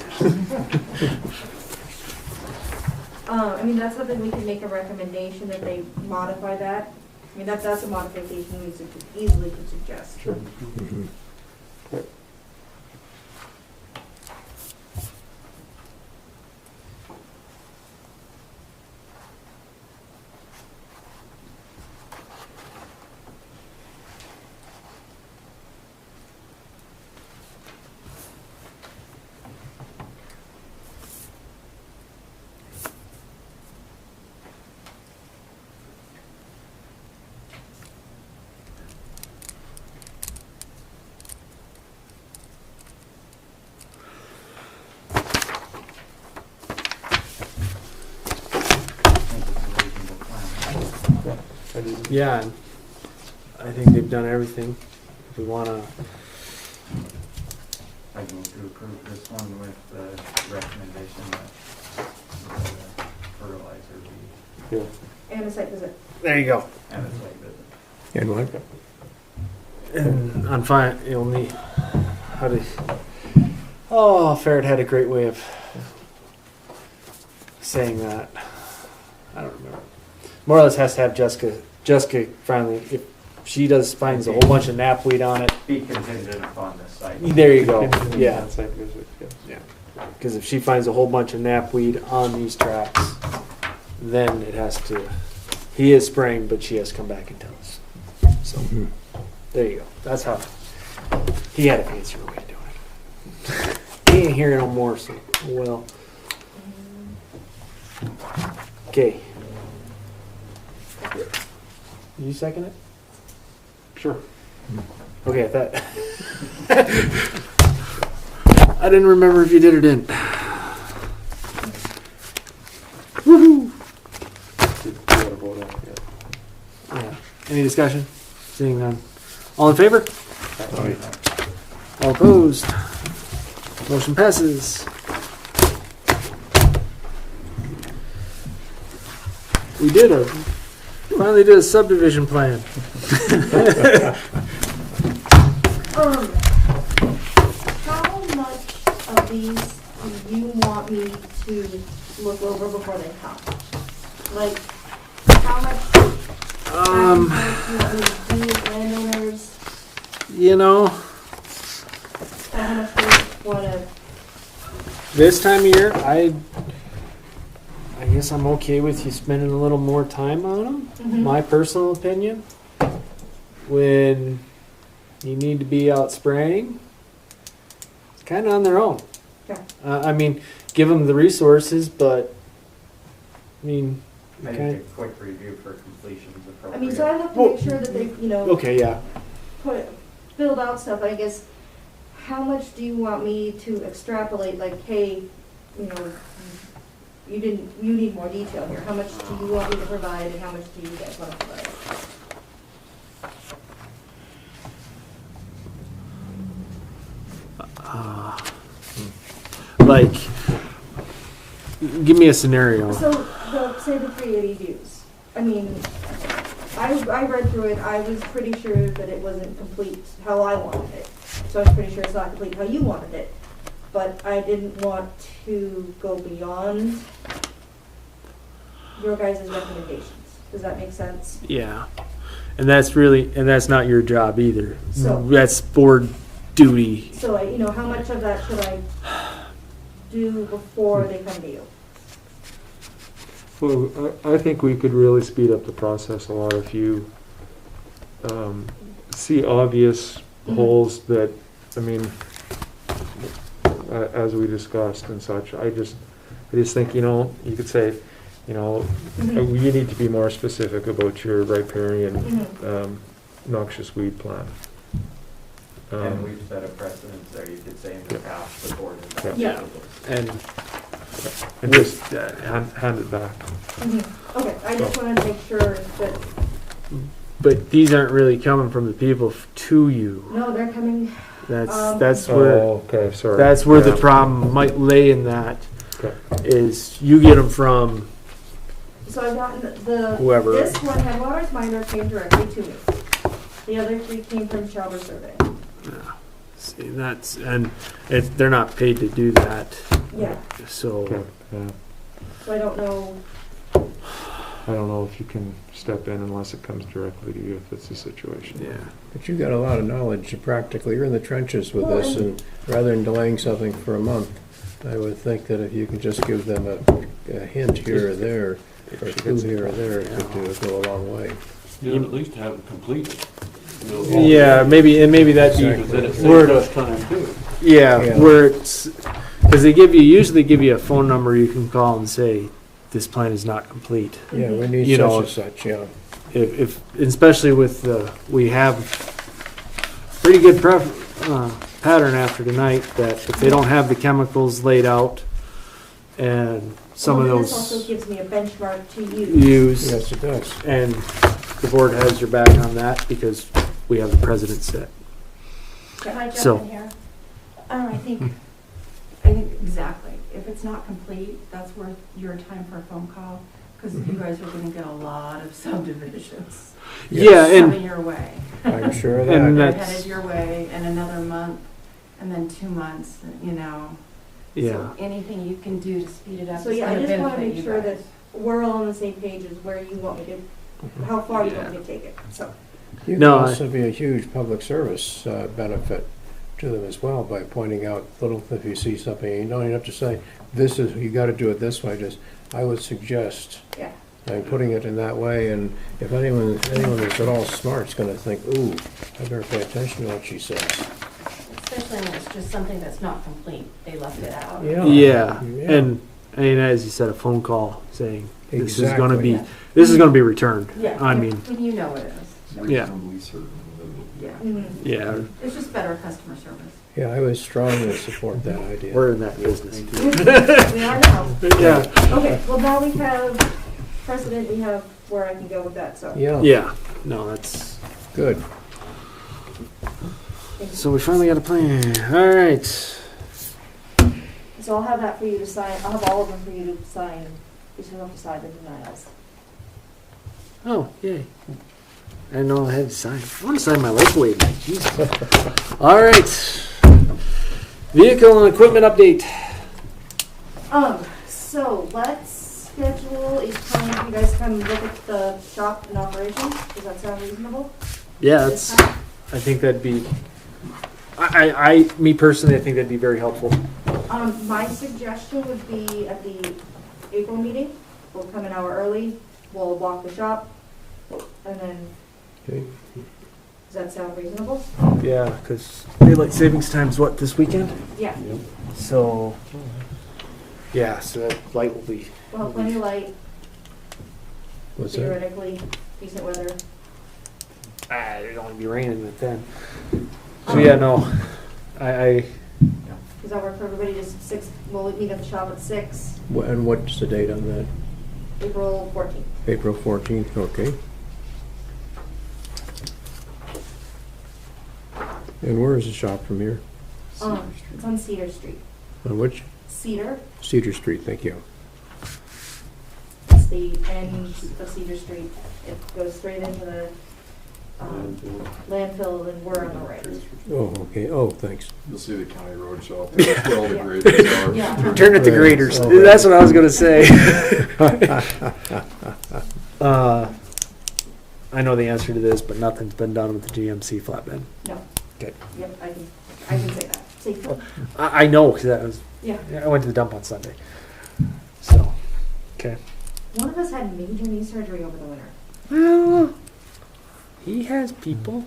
I mean, that's something we can make a recommendation that they modify that. I mean, that's a modification we easily could suggest. Sure. Mhm. I think it's a reasonable plan. I didn't- Yeah, and I think they've done everything. If we wanna, I move to approve this one with the recommendation that the fertilizer be, Yeah, And a site visit. there you go. and a site visit. And what? And on fine, you'll need, how did, oh, Ferret had a great way of saying that. I don't remember. More or less has to have Jessica finally, if she finds a whole bunch of knapweed on it, Be contingent upon the site. there you go, Contingent on yeah. site visit, yes. Because if she finds a whole bunch of knapweed on these tracks, then it has to, he is spraying, but she has to come back and tell us. So, Mhm. there you go. That's how, he had a fancier way of doing it. He ain't here no more, so, well, okay. You second it? Sure. Okay, I thought. I didn't remember if you did or didn't. Woohoo! You gotta vote on it, yeah. Yeah. Any discussion? Seeing none. All in favor? Aye. All opposed? Motion passes. Finally did a subdivision plan. How much of these do you want me to look over before they come? Like, how much do you want me to do with landowners? You know, Or how much do you want to, this time of year, I guess I'm okay with you spending a little more time on them. My personal opinion. When you need to be out spraying, it's kind of on their own. Okay. I mean, give them the resources, but I mean, I okay. think a quick review for completion is I appropriate. mean, so I have to make sure that they, you know, Okay, yeah. filled out stuff, I guess. How much do you want me to extrapolate, like, hey, you know, you need more detail here. How much do you want me to provide and how much do you guys want to provide? Like, give me a scenario. So, say the 380 views. I mean, I read through it, I was pretty sure that it wasn't complete how I wanted it. So I was pretty sure it's not complete how you wanted it. But I didn't want to go beyond your guys' recommendations. Does that make sense? Yeah. And that's not your job either. So- That's board duty. So, how much of that should I do before they come to you? Well, I think we could really speed up the process a lot if you see obvious holes that, I mean, as we discussed and such, I just think, you could say, you need to be more specific about your riparian noxious weed plan. And we've set a precedent there, you could say in the past, the board has. Yeah. And just hand it back. Okay, I just wanted to make sure that, But these aren't really coming from the people to you. no, they're coming, That's Oh, where okay, sorry. that's where the Yeah. problem might lay in that. Okay. Is you get them from so I've gotten Whoever. this one, Headwaters Minor came directly to me. The other three came from Shelby Survey. see they're not paid to do that. Yeah, So Okay, yeah. so I don't know, I don't know if you can step in unless it comes directly to you, if it's a situation. yeah. But you got a lot of knowledge, practically, you're in the trenches with this, and rather than delaying something for a month, I would think that if you can just give them a hint here or there, or two here or there, it could go a long way. You know, at least have it completed. Yeah, maybe that'd be Because then it where saves us time too. yeah, where it's because they usually give you a phone number you can call and say this plan is not complete. Yeah, we need You such know, and such, yeah. If especially with we have pretty good pattern after tonight that if they don't have the chemicals laid out and some of This also those gives me a benchmark to use. use Yes, it does. and the board has your back on that because we have the precedent set. Can I So- jump in here? I think exactly. If it's not complete, that's worth your time for a phone call, because you guys are gonna get a lot of subdivisions Yeah, and coming your way. I'm sure of And that. They're that's- headed your way in another month, and then 2 months, yeah. So anything you can do to speed it up is So, yeah, I gonna just wanna benefit make you sure that guys. we're all on the same page as where you want me to, how far you want me to take it, so. You can No, also be a huge public service benefit to them as well by pointing out little, if you see something, you don't even have to say, you gotta do it this way, just, I would suggest. Yeah. I'm putting it in that way, and if anyone that's at all smart is gonna think, ooh, I better pay attention to what she says. Especially when it's just something that's not complete, they left it out. Yeah, and as you said, a phone call saying this is going to be Yeah. returned. Yeah, I mean, when you know it is. Yeah. Reasonably certain that Yeah, Mhm. yeah, it's just better customer service. Yeah, I would strongly support that idea. we're in that business. We are now. Yeah, Okay, well, now we have precedent, we have where I can go with that, so. Yeah, yeah. No, that's good. so we finally got a plan. All right. So I'll have that for you to sign, I'll have all of them for you to sign, you just have to sign the denials. Oh, yay. I didn't know I had to sign. I want to sign my life away, man. Jeez. All right. Vehicle and equipment update. So let's schedule a time for you guys to come look at the shop in operation. Does that sound reasonable? Yeah, This that's. time? I think that'd be. Me personally, I think that'd be very helpful. My suggestion would be at the April meeting, we'll come an hour early, we'll walk the shop, and then, Okay. does that sound reasonable? Yeah, because daylight savings time's what this weekend? Yeah, So. Yeah, so that light will be. we'll have plenty of light, What's that? theoretically, decent weather. It'd only be raining at then. So yeah, no, I Does that work for everybody, just 6, we'll meet at the shop at 6, And what's the date on that? April 14th. April 14th, okay. And where is the shop from here? It's on Cedar Street. On which? Cedar, Cedar Street, thank you. it's the end of Cedar Street. It goes straight into the landfill, and we're on the right. Oh, okay, oh, thanks. You'll see the county road shop, where all the graders are. Yeah. turn it to graders. That's what I was gonna say. I know the answer to this, but nothing's been done with the GMC flatbed. No. Okay. Yep, I can say that. Safely. I know because that was. Yeah. I went to the dump on Sunday. So, okay. One of us had major knee surgery over the winter. Well, he has people.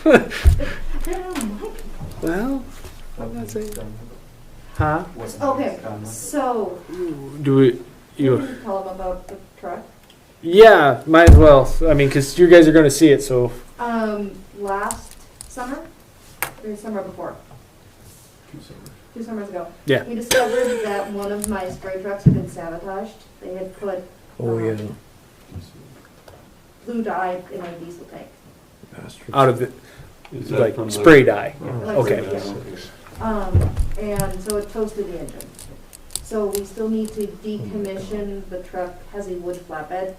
They're not my people. Well, I'm not saying. Huh? Okay, so, Do we? you You? can tell them about the truck. Yeah, might as well. I mean, because you guys are going to see it, so. Last summer, or the summer before, 2 summers ago. Yeah. We discovered that one of my spray trucks had been sabotaged. They had put Oh, yeah. blue dye in my diesel tank. Bastards. Out of the Is that like from the- spray dye. Like, Okay. yeah. And so it toasted the engine. So we still need to decommission, the truck has a wood flatbed,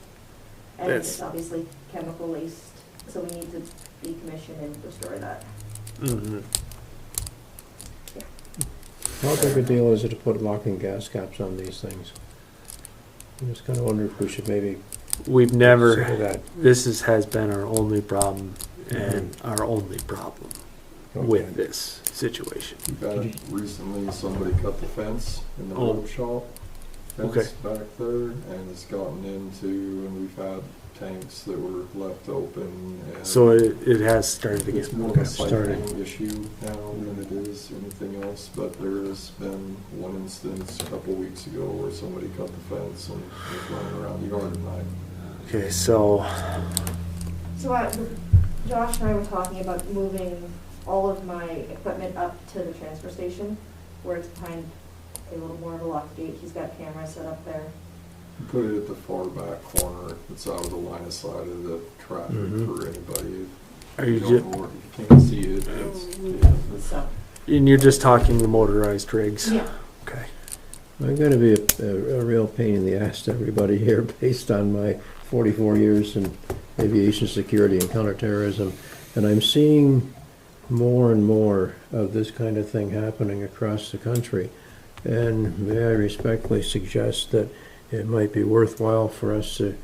and That's- it's obviously chemical laced, so we need to decommission and restore that. Mm-hmm. How big a deal is it to put locking gas caps on these things? I just kind of wonder if we should maybe We've consider never. that. Has been our only problem, and our only problem with Okay. this situation. We've had recently, somebody cut the fence in the Oh. road shop. Okay. Fence back there, and it's gotten into, and we've had tanks that were left open. And So it has started it's again. more Okay. of a started. cycling issue now than it is anything else, but there has been one instance a couple weeks ago where somebody cut the fence and was running around the yard at night. Okay, so So Josh and I were talking about moving all of my equipment up to the transfer station, where it's behind a little more of a locked gate. He's got cameras set up there. Put it at the far back corner, it's out of the line of sight of the traffic Mhm. for anybody. are If you you just, don't know, if you can't see it, it's, So, and you're just talking the motorized rigs? Yeah. Okay. I'm going to be a real pain in the ass to everybody here based on my 44 years in aviation security and counterterrorism. And I'm seeing more and more of this kind of thing happening across the country. And may I respectfully suggest that it might be worthwhile for us to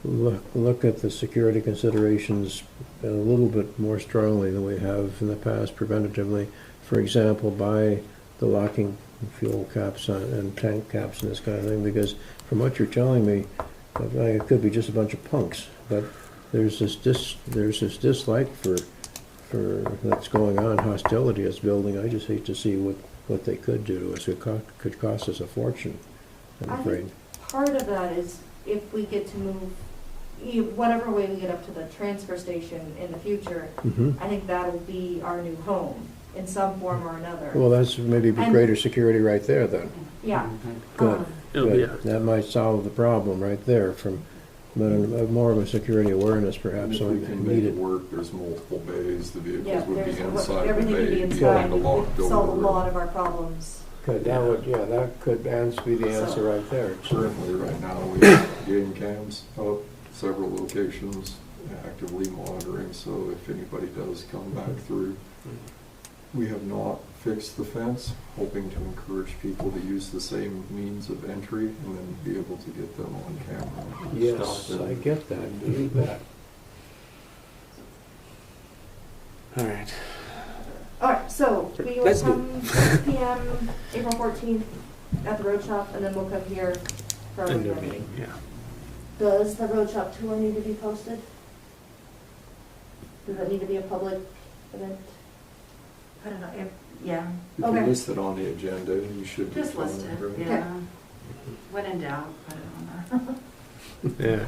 look at the security considerations a little bit more strongly than we have in the past preventatively. For example, by the locking fuel caps and tank caps and this kind of thing, because from what you're telling me, it could be just a bunch of punks, but there's this dislike for that's going on, hostility is building. I just hate to see what they could do to us. It could cost us a fortune, I'm I think afraid. part of that is if we get to move, whatever way we get up to the transfer station in the future, Mhm. I think that'll be our new home in some form or another. Well, that's maybe And- greater security right there then. Yeah. Good. Um, It'll be Good. That might solve the problem right there from more of a security awareness and perhaps if we on can make needed. it work, there's multiple bays, the Yeah, vehicles would be there's, inside the everything would be bay inside, behind a we locked could solve a door. lot of our problems. that could be the answer right there. Currently, right now, we have game cams out several locations, actively monitoring, so if anybody does come back through. We have not fixed the fence, hoping to encourage people to use the same means of entry and then be able to get them on camera. Yes, Stop them. I get that, you bet. All right. All right, so we will Let's do come 6 PM, April 14th at the road shop, and then we'll come here for our End of regular meeting, meeting. yeah. Does the road shop tour need to be posted? Does it need to be a public event? I don't know, yeah, If Okay. you list it on the agenda, you should be just list fine, it, right? yeah. When in doubt, put it on there. Yeah.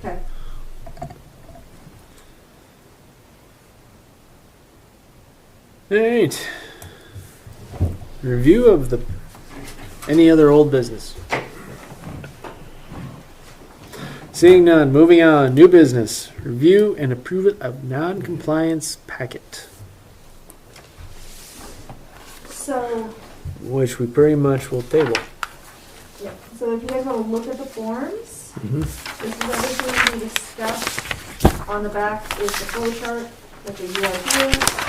Okay. All right. Review of the any other old business. Seeing none, moving on. New business. Review and approve it of non-compliance packet, So, which we pretty much will table. yeah, so if you guys want to look at the forms, this is everything we discussed. On the back is the flow chart with the UIPs.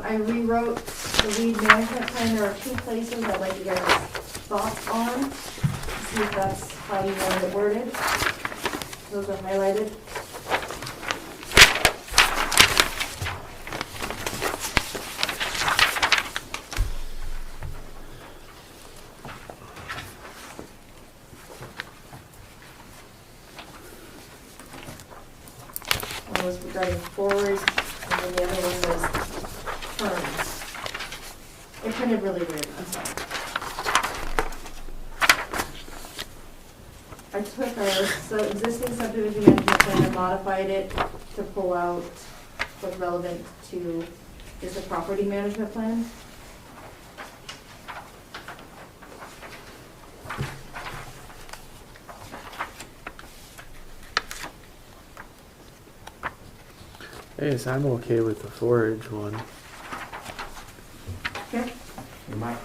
I rewrote the weed management plan. There are 2 places I'd like you guys' thoughts on. See if that's how you want it worded. Those are highlighted. One was regarding forward, and then the other one was terms. It printed really weird, I'm sorry. I took our existing subdivision management plan and modified it to pull out what's relevant to just a property management plan. Yes, I'm okay with the forage one. Okay. You might,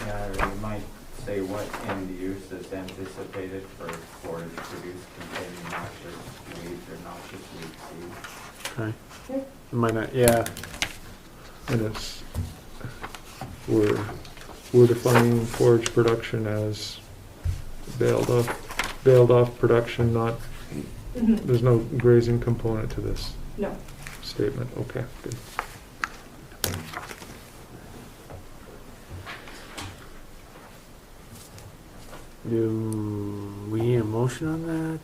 or you might say what end use is anticipated for forage produced containing noxious weeds or noxious weed seeds. Okay. Okay. Might not. Yeah. And it's, we're defining forage production as bailed off production, not, Mhm. there's no grazing component to this No. statement. Okay, good. Do we need a motion on that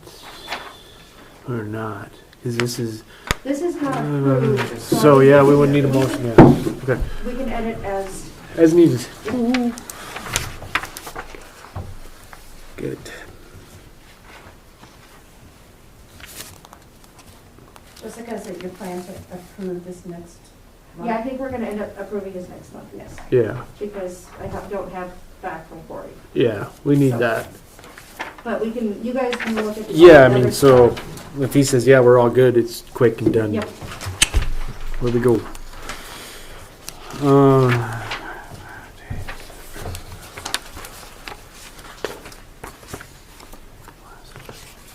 or not? Because this is. This is not approved. So yeah, we wouldn't need a motion. Yeah. Okay. We can edit as, As needed. Good. Just like I said, your plan to approve this next month? yeah, I think we're gonna end up approving this next month, yes. Yeah. Because don't have back from Cory. Yeah. We need that. But we can, you guys can look at the. Yeah. I mean, so if he says yeah, we're all good. It's quick and done. Yep. Where we go?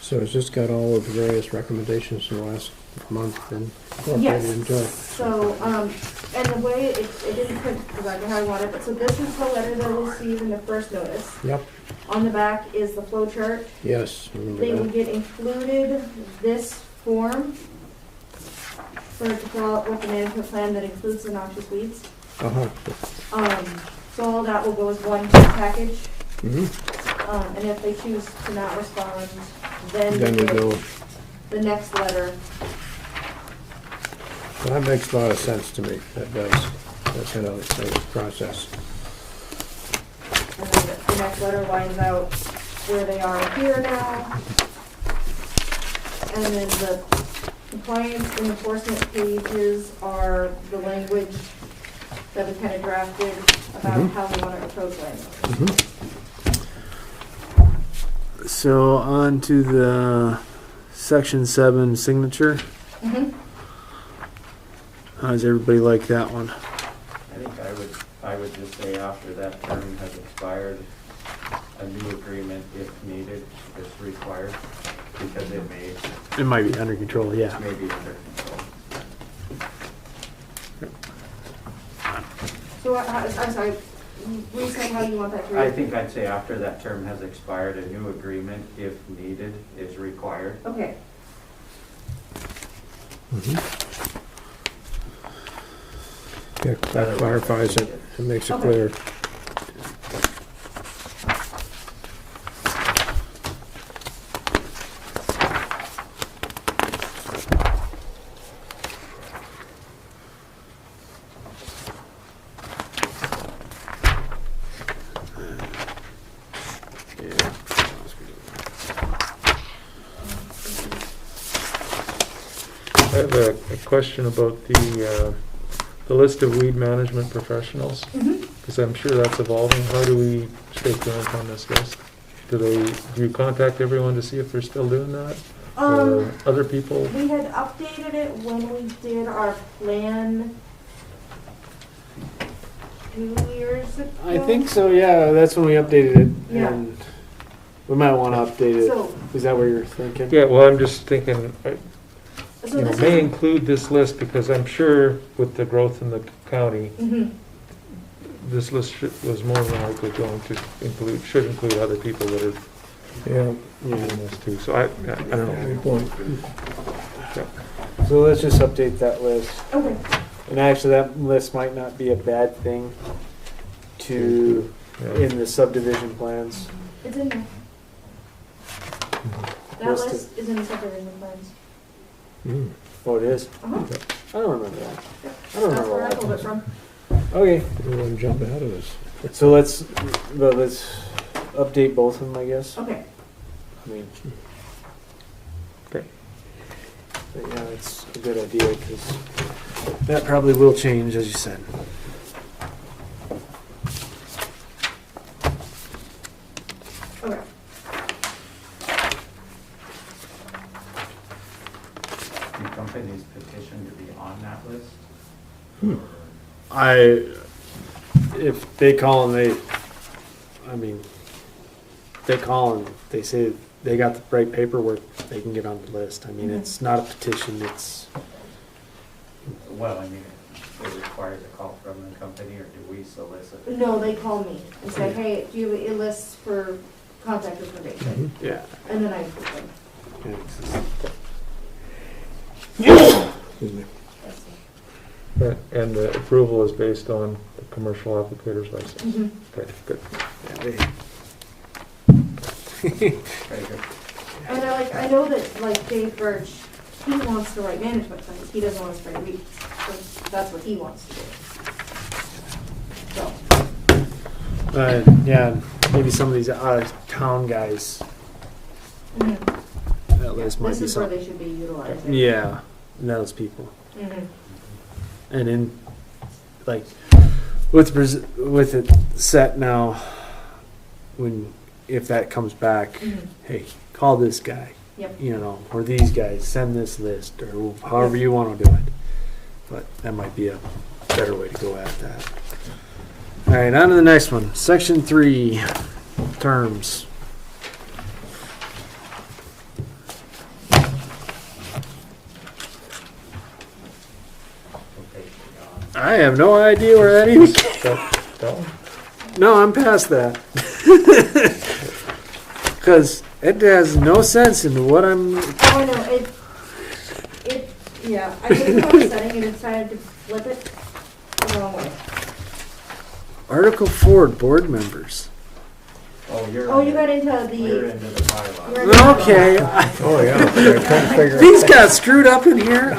So it's just got all of the various recommendations from last month and incorporated into it. Yes, so, and the way it didn't print exactly how I want it, but so this is the letter they'll receive in the first notice. Yep, On the back is the flow chart. yes, remember They will that. get included this form for to fill out with the management plan that includes the noxious weeds. Uh-huh. So all that will go as one package, Mm-hmm. and if they choose to not respond, then Then we get go, the next letter. that makes a lot of sense to me, that does. That's how it's a process. And then the next letter lines out where they are here now. And then the compliance and enforcement pages are the language that we kind of drafted about Mhm. how we want to approach land. Mm-hmm. So on to the section 7 signature. Mm-hmm. How does everybody like that one? I think expired, a new agreement, if needed, is required, because it might be under control, yeah. may be under control. So, I'm sorry, reset how you want that to I read. think I'd say after that term has expired, a new agreement, if needed, is required. Okay, Yeah, that clarifies it, it makes it Okay. clear. I have a question about the list of weed management professionals, mhm. because I'm sure that's evolving. How do we stay current on this list? Do you contact everyone to see if they're still doing that? Or other people? We had updated it when we did our plan 2 years ago. I think so, yeah, that's when we updated it. Yeah. And we might want to update it. So, Is that what you're thinking? Yeah, well, I'm just thinking, so you know, this may is, include this list, because I'm sure with the growth in the county, mhm. this list was more than likely going to should include other people that are Yeah, doing this too. So I don't know. good point. So let's just update that list. Okay, And actually, that list might not be a bad thing to, Yeah. in the subdivision plans. it's in there. That Listed. list is in the subdivision plans. Mm. Oh, it is? Uh-huh. I don't remember that. Yep. I don't That's remember where I all pulled it that. from. Okay, We want to jump ahead of this. so let's update both of them, I guess. Okay, I mean. Okay. But yeah, it's a good idea, because that probably will change, as you said. okay. Do companies petition to be on that list? If they call and they call and they say they got the right paperwork, they can get on the list. I mean, Mhm. it's not a petition, it's, Well, I mean, it requires a call from the company, or do we solicit? No, they call me and say, hey, do you have a list for contact information? yeah. And then I put them. Excuse me. And the approval is based on the commercial applicator's license. Mhm. Okay, good. Very good. And I know that like Dave Birch, he wants to write management plans, he doesn't want to spray weeds, so that's what he wants to do. So, Yeah, maybe some of these town guys, mhm. that list might This be is where something. they should be utilizing. Yeah, those people. Mhm. And in, like, with it set now, if that comes back, Mhm. hey, call this guy, Yep. you know, or these guys, send this list, or however you want to do it. But that might be a better way to go at that. All right, on to the next one. Section 3, terms. Okay, I have no idea where that even came. No, I'm past that. Because it has no sense in what I'm. Oh, I know, yeah, I did the setting and decided to flip it the wrong way. Article 4, board members. Oh, You got into You're the, into the bylaw. you're into Okay, Oh, yeah. I'm trying to figure these got screwed up in here. You're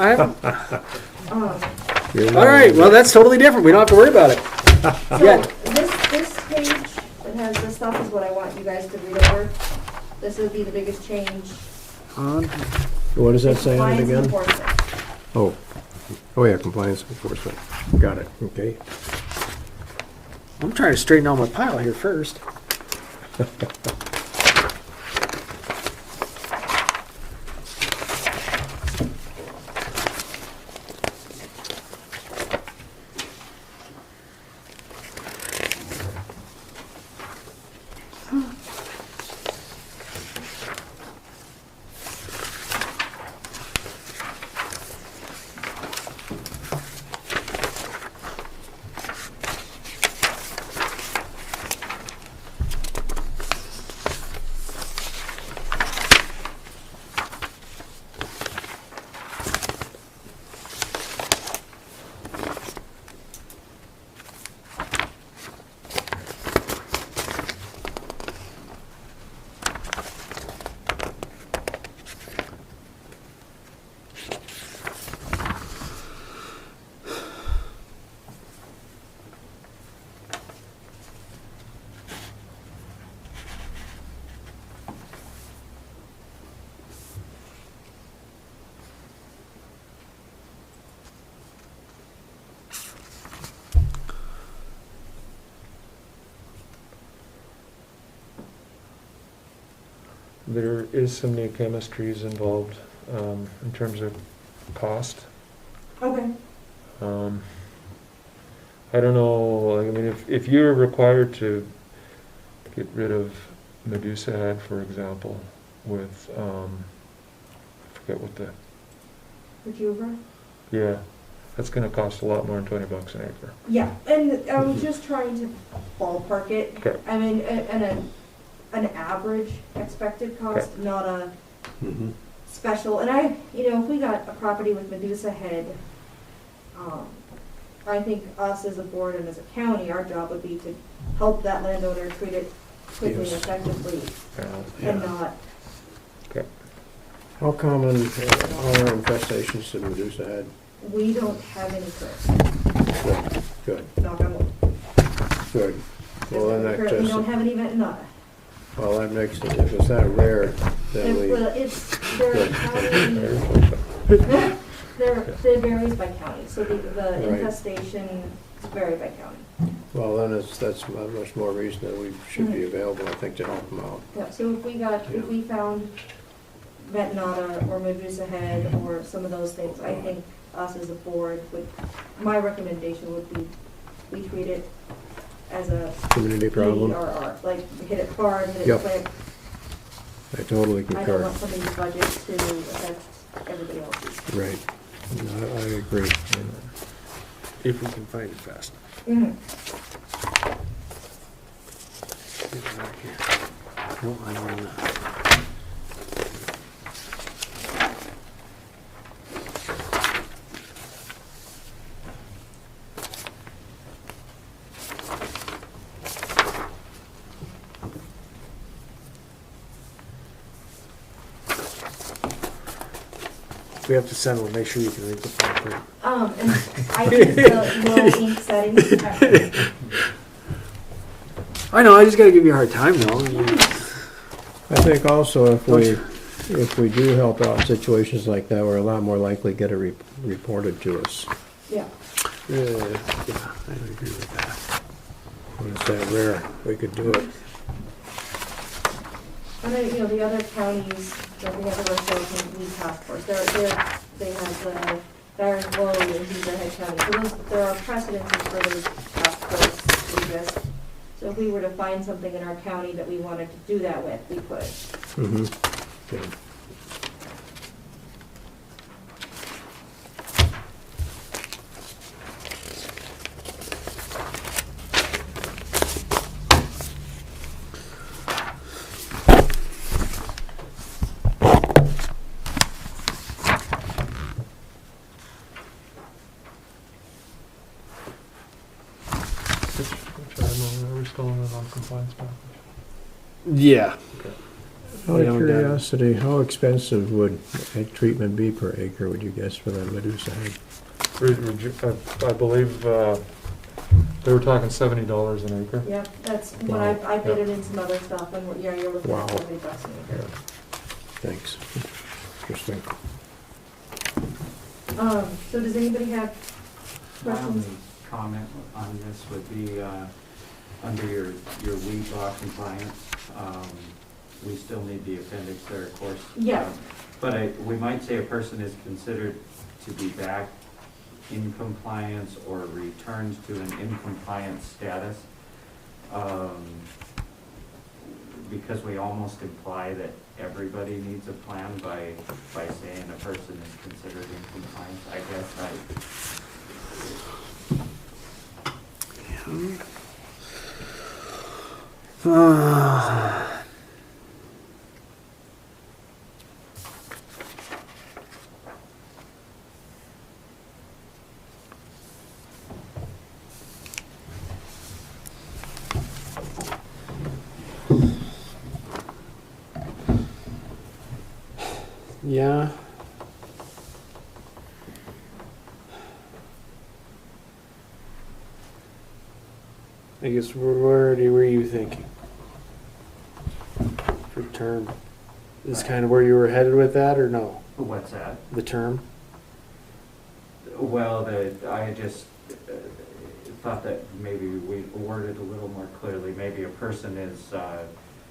All not- right, well, that's totally different. We don't have to worry about it. So Yeah. this page that has this stuff is what I want you guys to read over. This would be the biggest change. What does that say on it Compliance and again? enforcement. Oh, yeah, compliance enforcement. Got it, okay. I'm trying to straighten out my pile here first. there is some new chemistries involved in terms of cost. Okay. I don't know, I mean, if you're required to get rid of Medusa head, for example, with, I forget what the, Would you over? yeah, that's gonna cost a lot more than $20 an acre. Yeah, and I was just trying to ballpark it. Okay. I mean, an average expected cost, not a Mm-hmm. special. And if we got a property with Medusa head, I think us as a board and as a county, our job would be to help that landowner treat it quickly and Yes. effectively, Yeah. and not, How common are infestations of Medusa head? we don't have any curse, Good, knock on wood. good. Well, then that We don't just, have any Ventonata. well, that makes it, if it's that rare, then we, Well, they're Good. county, it varies by county, so the Right. infestation vary by county. well, then that's much more reason that we should be available, I think, to help them out. Yeah, so if we found Ventonata or Medusa head or some of those things, I think us as a board my recommendation would be, we treat it as a Community problem, PRR, like hit it hard, hit it Yep. quick. I totally I don't concur. want somebody's budget to affect everybody else's. Right, No, I agree. If we can find it fast. Mhm. Get it out here. No, I will not. If we have to send one, make sure you can read the fine print. And I think the low ink settings, I know, I just gotta give you a hard time though. I mean, I think also if we do help out in situations like that, we're a lot more likely to get it reported to us. yeah. yeah, I agree with that. When it's that rare, we could do it. And then, the other counties, like we have the West Oregon Weed Task Force, they have the Barron Glow and Beaver Head County. So there are precedences for those task force exist. So if we were to find something in our county that we wanted to do that with, we could. Mm-hmm. Yeah. Which item are we still in the non-compliance package? Yeah. Out Yeah, of we're done. curiosity, how expensive would egg treatment be per acre, would you guess, for that Medusa head? I believe they were talking $70 an acre. Yeah, that's when Wow. I bid it in some other stuff, and you're looking Wow. at $70 an acre. Thanks. Interesting. So does anybody have My questions? only comment on this would be, under your weed law compliance, we still need the appendix there, of course. Yeah. But we might say a person is considered to be back in compliance or returns to an in-compliance status. Because we almost imply that everybody needs a plan by saying a person is considered in compliance, I guess. Yeah. I guess where were you thinking? For term? Is kind of where you were headed with that or no? What's that? The term? Well, I just thought that maybe we worded a little more clearly. Maybe a person is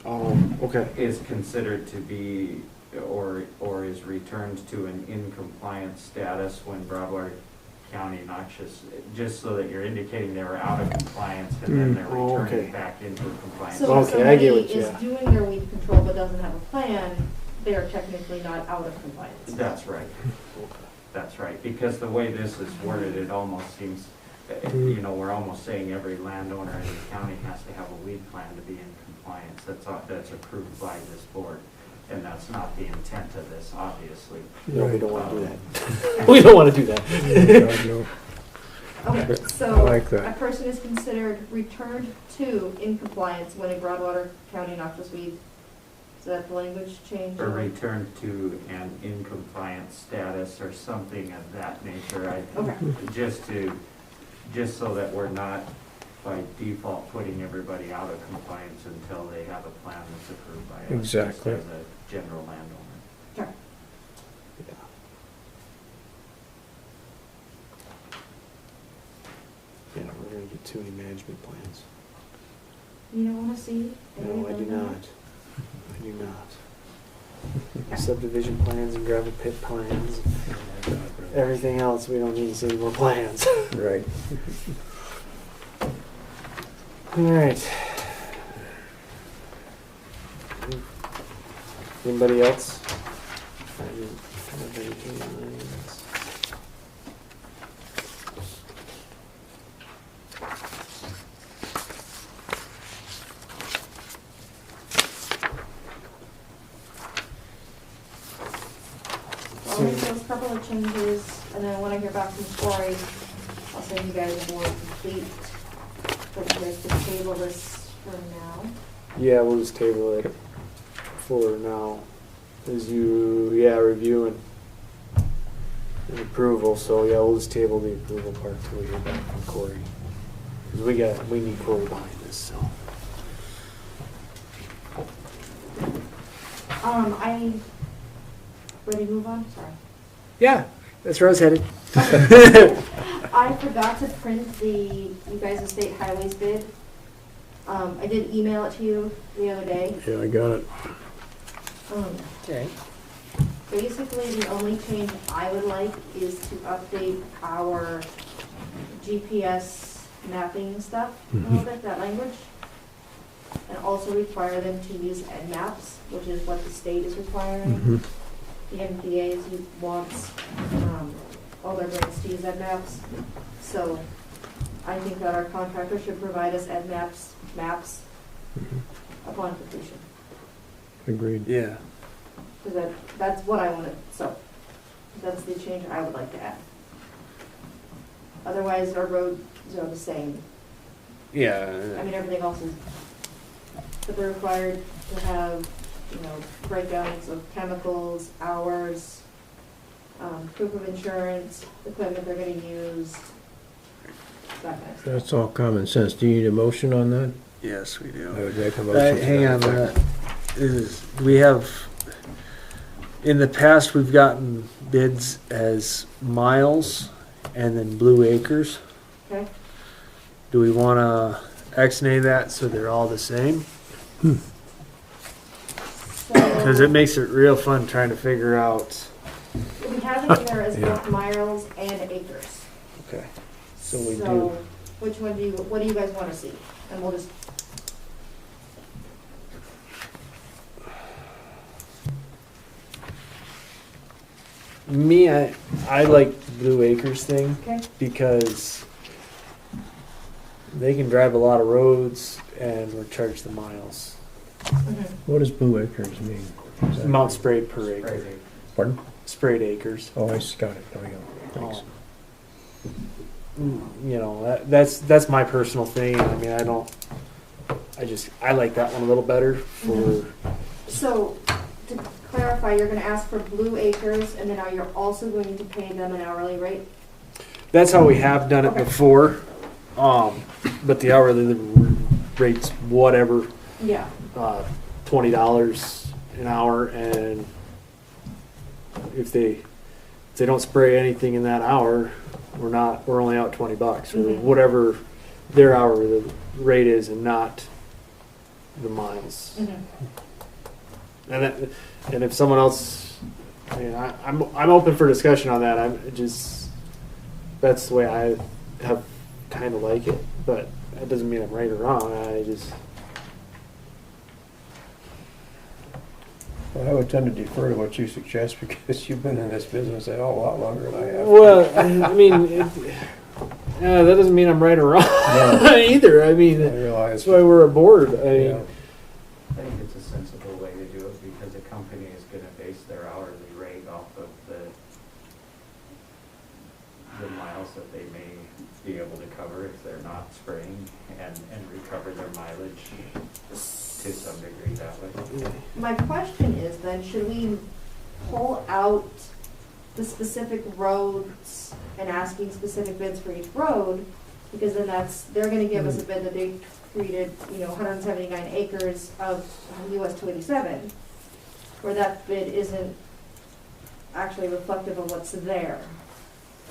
Oh, okay. is considered to be, or is returned to an in compliance status when Broadwater County noxious, just so that you're indicating they were out of compliance and then they're Oh, okay. returning back into compliance. So if Okay, I get somebody what you- is doing their weed control but doesn't have a plan, they are technically not out of compliance. That's right. That's right, because the way this is worded, it almost seems, you know, we're almost saying every landowner in the county has to have a weed plan to be in compliance. That's approved by this board, and that's not the intent of this, obviously. No, we don't want to do that. We don't want to do that. God, no. Okay, I so like a that. person is considered returned to in compliance when a Broadwater County noxious weed. Is that the language change? Or return to an in compliance status or something of that nature. Okay. Just so that we're not by default putting everybody out of compliance until they have a plan that's approved by us. Exactly. Just as a general landowner. Okay. Yeah, we're gonna get too many management plans. You don't want to see? No, I do everything? not. I do not. Subdivision plans and gravel pit plans, everything else, we don't need to see any more plans. Right. All right. Anybody else? I didn't have anything on this. I'll make those couple of changes, and then when I hear back from Cory, I'll send you guys a more complete, but you guys can table this for now. Yeah, we'll just table it for now. As you, review and approval, so yeah, we'll just table the approval part till we hear back from Cory. Because we need Cory behind this, so. Ready to move on? Sorry. Yeah, that's where I was headed. I forgot to print you guys' state highways bid. I did email it to you the other day. Yeah, I got it. Okay. Basically, the only change I would like is to update our GPS mapping stuff a little bit, that language. And also require them to use EdMaps, which is what the state is requiring. The NPA wants all their grants to use EdMaps. So I think that our contractor should provide us EdMaps maps upon completion. Agreed. Yeah. Because that's what I wanted, so that's the change I would like to add. Otherwise, our roads are the same. I Yeah. mean, everything else is, but they're required to have, breakdowns of chemicals, hours, proof of insurance, equipment they're gonna use, that kind of stuff. That's all common sense. Do you need a motion on that? Yes, we I do. would make a motion. to Hang on that a effect. minute. We have, in the past, we've gotten bids as miles and then blue acres. Okay? Do we want to ex-nay that so they're all the same? Because it makes it real fun trying to figure out. We have it in there as Yeah. both miles and acres. Okay. So we do. Which one what do you guys wanna see? And we'll just, Me, I like the blue acres thing okay? because they can drive a lot of roads and we're charged the miles. What does blue acres mean? Is that- Amount sprayed per acre. Pardon? Sprayed acres. Oh, I just got it. There we go. Thanks. That's my personal thing. I mean, I like that one a little better for, So, to clarify, you're gonna ask for blue acres, and then are you also going to pay them an hourly rate? that's how we have done it Okay. before. But the hourly rate's whatever, Yeah. $20 an hour, and if they don't spray anything in that hour, we're only out $20 or Mhm. whatever their hourly rate is, and not the miles. Mhm. And if someone else, I mean, I'm open for discussion on that. That's the way I have kind of like it, but that doesn't mean I'm right or wrong. Well, I would tend to defer to what you suggest because you've been in this business a whole lot longer than I have. Well, I mean, that doesn't mean I'm right or wrong either. I mean, I realize. that's why we're a board. I mean, Yeah. I think it's a sensible way to do it because the company is gonna base their hourly rate off of the miles that they may be able to cover if they're not spraying and recover their mileage to some degree that way. My question is then, should we pull out the specific roads and asking specific bids for each road? Because then they're gonna give us a bid that they treated, 179 acres of US 287, where that bid isn't actually reflective of what's there.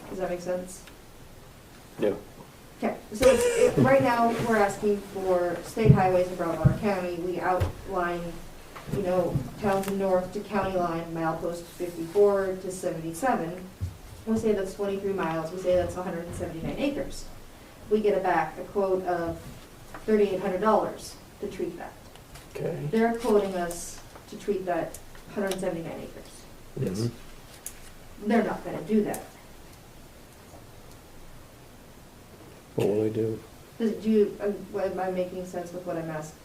Does that make sense? no. Okay, so right now, we're asking for state highways in Broadwater County. We outline, towns north to county line, milepost 54 to 77. We say that's 23 miles, we say that's 179 acres. We get back a quote of $3,800 to treat that. Okay. They're quoting us to treat that 179 acres. Yes. They're not gonna do that. What will they do? Am I making sense with what I'm asking?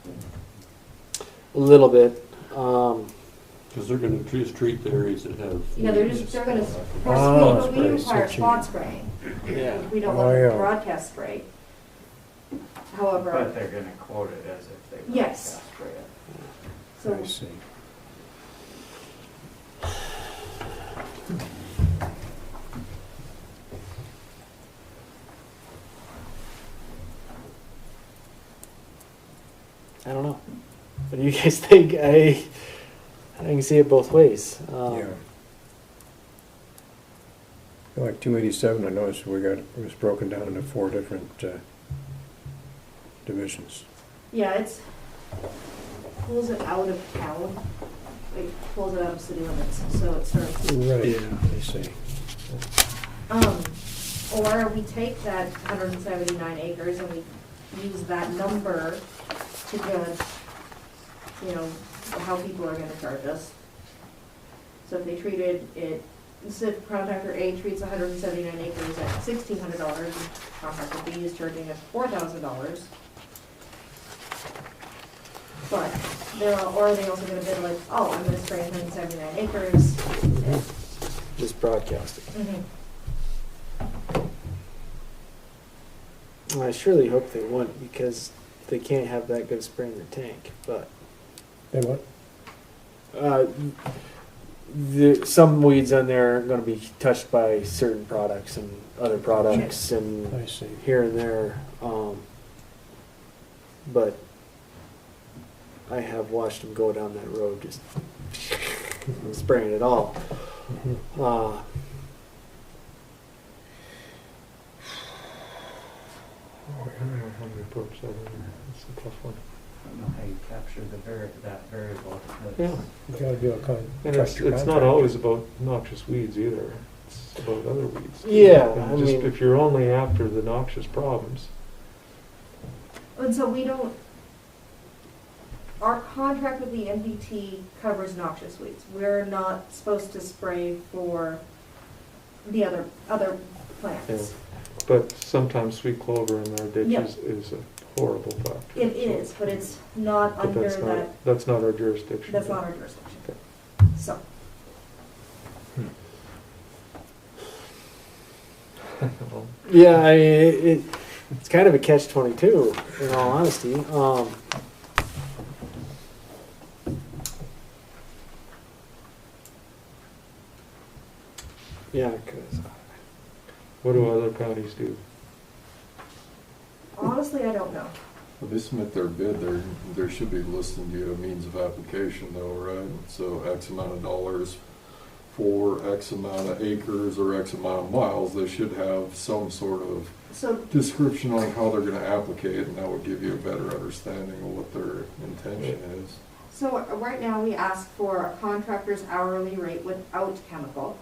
A little bit. Because they're gonna treat the areas that have. Yeah, they're gonna, Oh, we spray, require switching. spot spraying. Yeah. We don't Oh, want yeah. broadcast spray. However, But they're gonna quote it as if they Yes. broadcast spray it. so, I see. I don't know. What do you guys think? I can see it both ways. Yeah. Like 287, I noticed it was broken down into 4 different divisions. yeah, pulls it out of town, like pulls it out of city limits, so it starts. Right. Yeah. I see. Or we take that 179 acres and we use that number to judge, how people are gonna charge us. So if they treated it, instead contractor A treats 179 acres at $1,600, and contractor B is charging us $4,000. But or are they also gonna bid like, oh, I'm gonna spray 179 acres? Just broadcast it. Mhm. I surely hope they wouldn't because they can't have that good spray in their tank. But Hey, what? some weeds on there are going to be touched by certain products and other products and I see. here and there. But I have watched them go down that road just spraying it all. Mhm. I don't know how to approach that either. It's a tough one. I don't know how you capture that variable. Yeah. You gotta be able to And trust your it's not contractor. always about noxious weeds either. It's about other weeds. too. Yeah, And I just mean- if you're only after the noxious problems, And so our contract with the MPT covers noxious weeds. We're not supposed to spray for the other plants. but sometimes sweet clover in our Yeah. ditches is a horrible factor. It is, but it's not But under that's that, not, that's not our jurisdiction. that's not our jurisdiction. So, Well, Yeah, I mean, it's kind of a catch-22 in all honesty. Yeah, because what do other counties do? honestly, I don't know. When they submit their bid, there should be listed to you a means of application though, right? So X amount of dollars for X amount of acres or X amount of miles, they should have some sort of So, description on how they're gonna applicate, and that would give you a better understanding of what their intention is. so right now we ask for a contractor's hourly rate without chemical.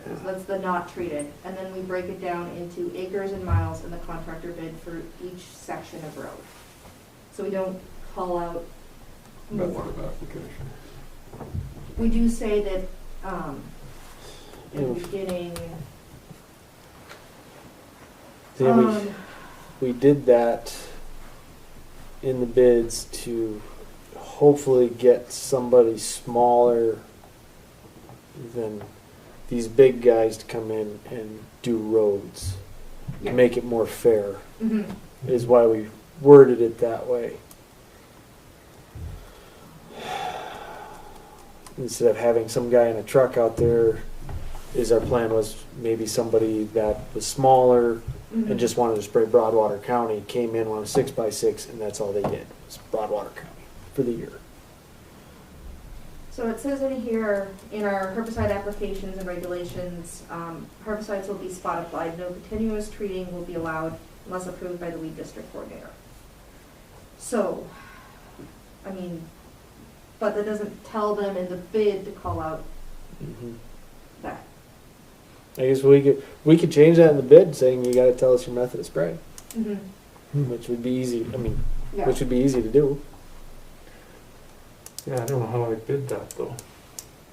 So that's the not treated, and then we break it down into acres and miles in the contractor bid for each section of road. So we don't call out Method more. of application. We do say that, in the Yeah. beginning, Yeah, we did that in the bids to hopefully get somebody smaller than these big guys to come in and do roads. Yeah. To make it more fair mhm. is why we worded it that way. Instead of having some guy in a truck out there, our plan was maybe somebody that was smaller Mhm. and just wanted to spray Broadwater County, came in on a 6x6, and that's all they did, was Broadwater County for the year. So it says in here, in our herbicide applications and regulations, herbicides will be spot applied, no continuous treating will be allowed unless approved by the weed district coordinator. So, I mean, but that doesn't tell them in the bid to call out that. I guess we could change that in the bid, saying you gotta tell us your method of spray, Mm-hmm. which would be easy, Yeah. which would be easy to do. Yeah, I don't know how I bid that though.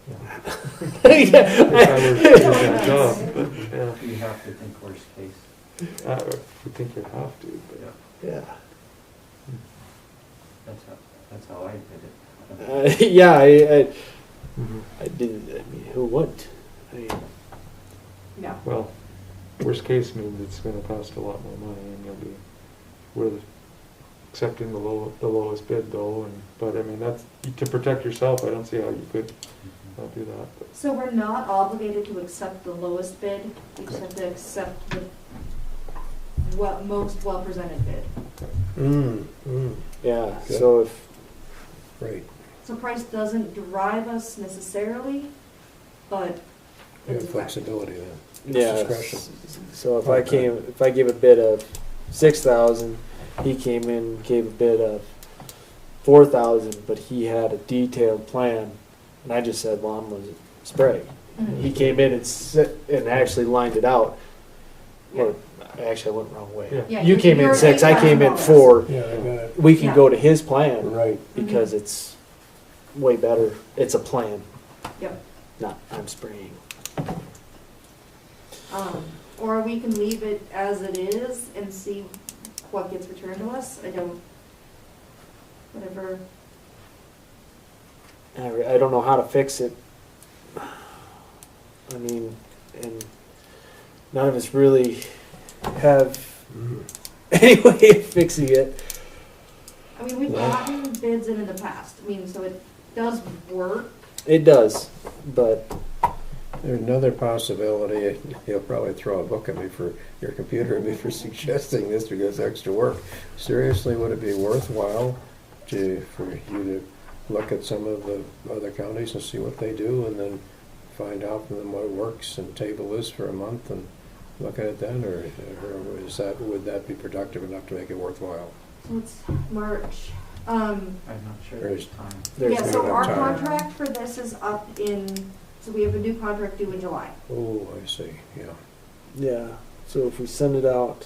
If Yeah. I were to do that job, but, yeah, You have to think worst case. I would think you'd have to, but. Yeah. That's how I did it. Yeah, Mhm. I did, who wouldn't? Yeah. Well, worst case means it's gonna cost a lot more money and you'll be with accepting the lowest bid though, but I mean, that's, to protect yourself, I don't see how you could not do that, but. So we're not obligated to accept the lowest bid, we just have to accept the most well-presented bid. Yeah, Good. so if, Right. So price doesn't drive us necessarily, but You it have is a factor. flexibility then. yeah, Discretion. so if Okay. if I gave a bid of 6,000, he came in, gave a bid of 4,000, but he had a detailed plan, and I just said, well, I'm gonna spray. Mhm. He came in and actually lined it out. Yeah. Or actually, I went the wrong way. Yeah. Yeah, You came in you're 6, I came in $8,000. 4. Yeah, I got it. We can Yeah. go to his plan Right. because it's way better. It's a plan, Yep. not I'm spraying. Or we can leave it as it is and see what gets returned to us. Whatever. I don't know how to fix it. I mean, and none of us really have any way of fixing it. I mean, we've gotten bids in the past. I mean, so it does work. It does, but There's another possibility, he'll probably throw a book at me for your computer and me for suggesting this because extra work. Seriously, would it be worthwhile for you to look at some of the other counties and see what they do and then find out from them what works and table this for a month and look at it then, or would that be productive enough to make it worthwhile? So it's March. I'm not sure There's- this time. there's Yeah, no so our time. contract for this is up so we have a new contract due in July. Oh, I see, yeah. yeah. So if we send it out,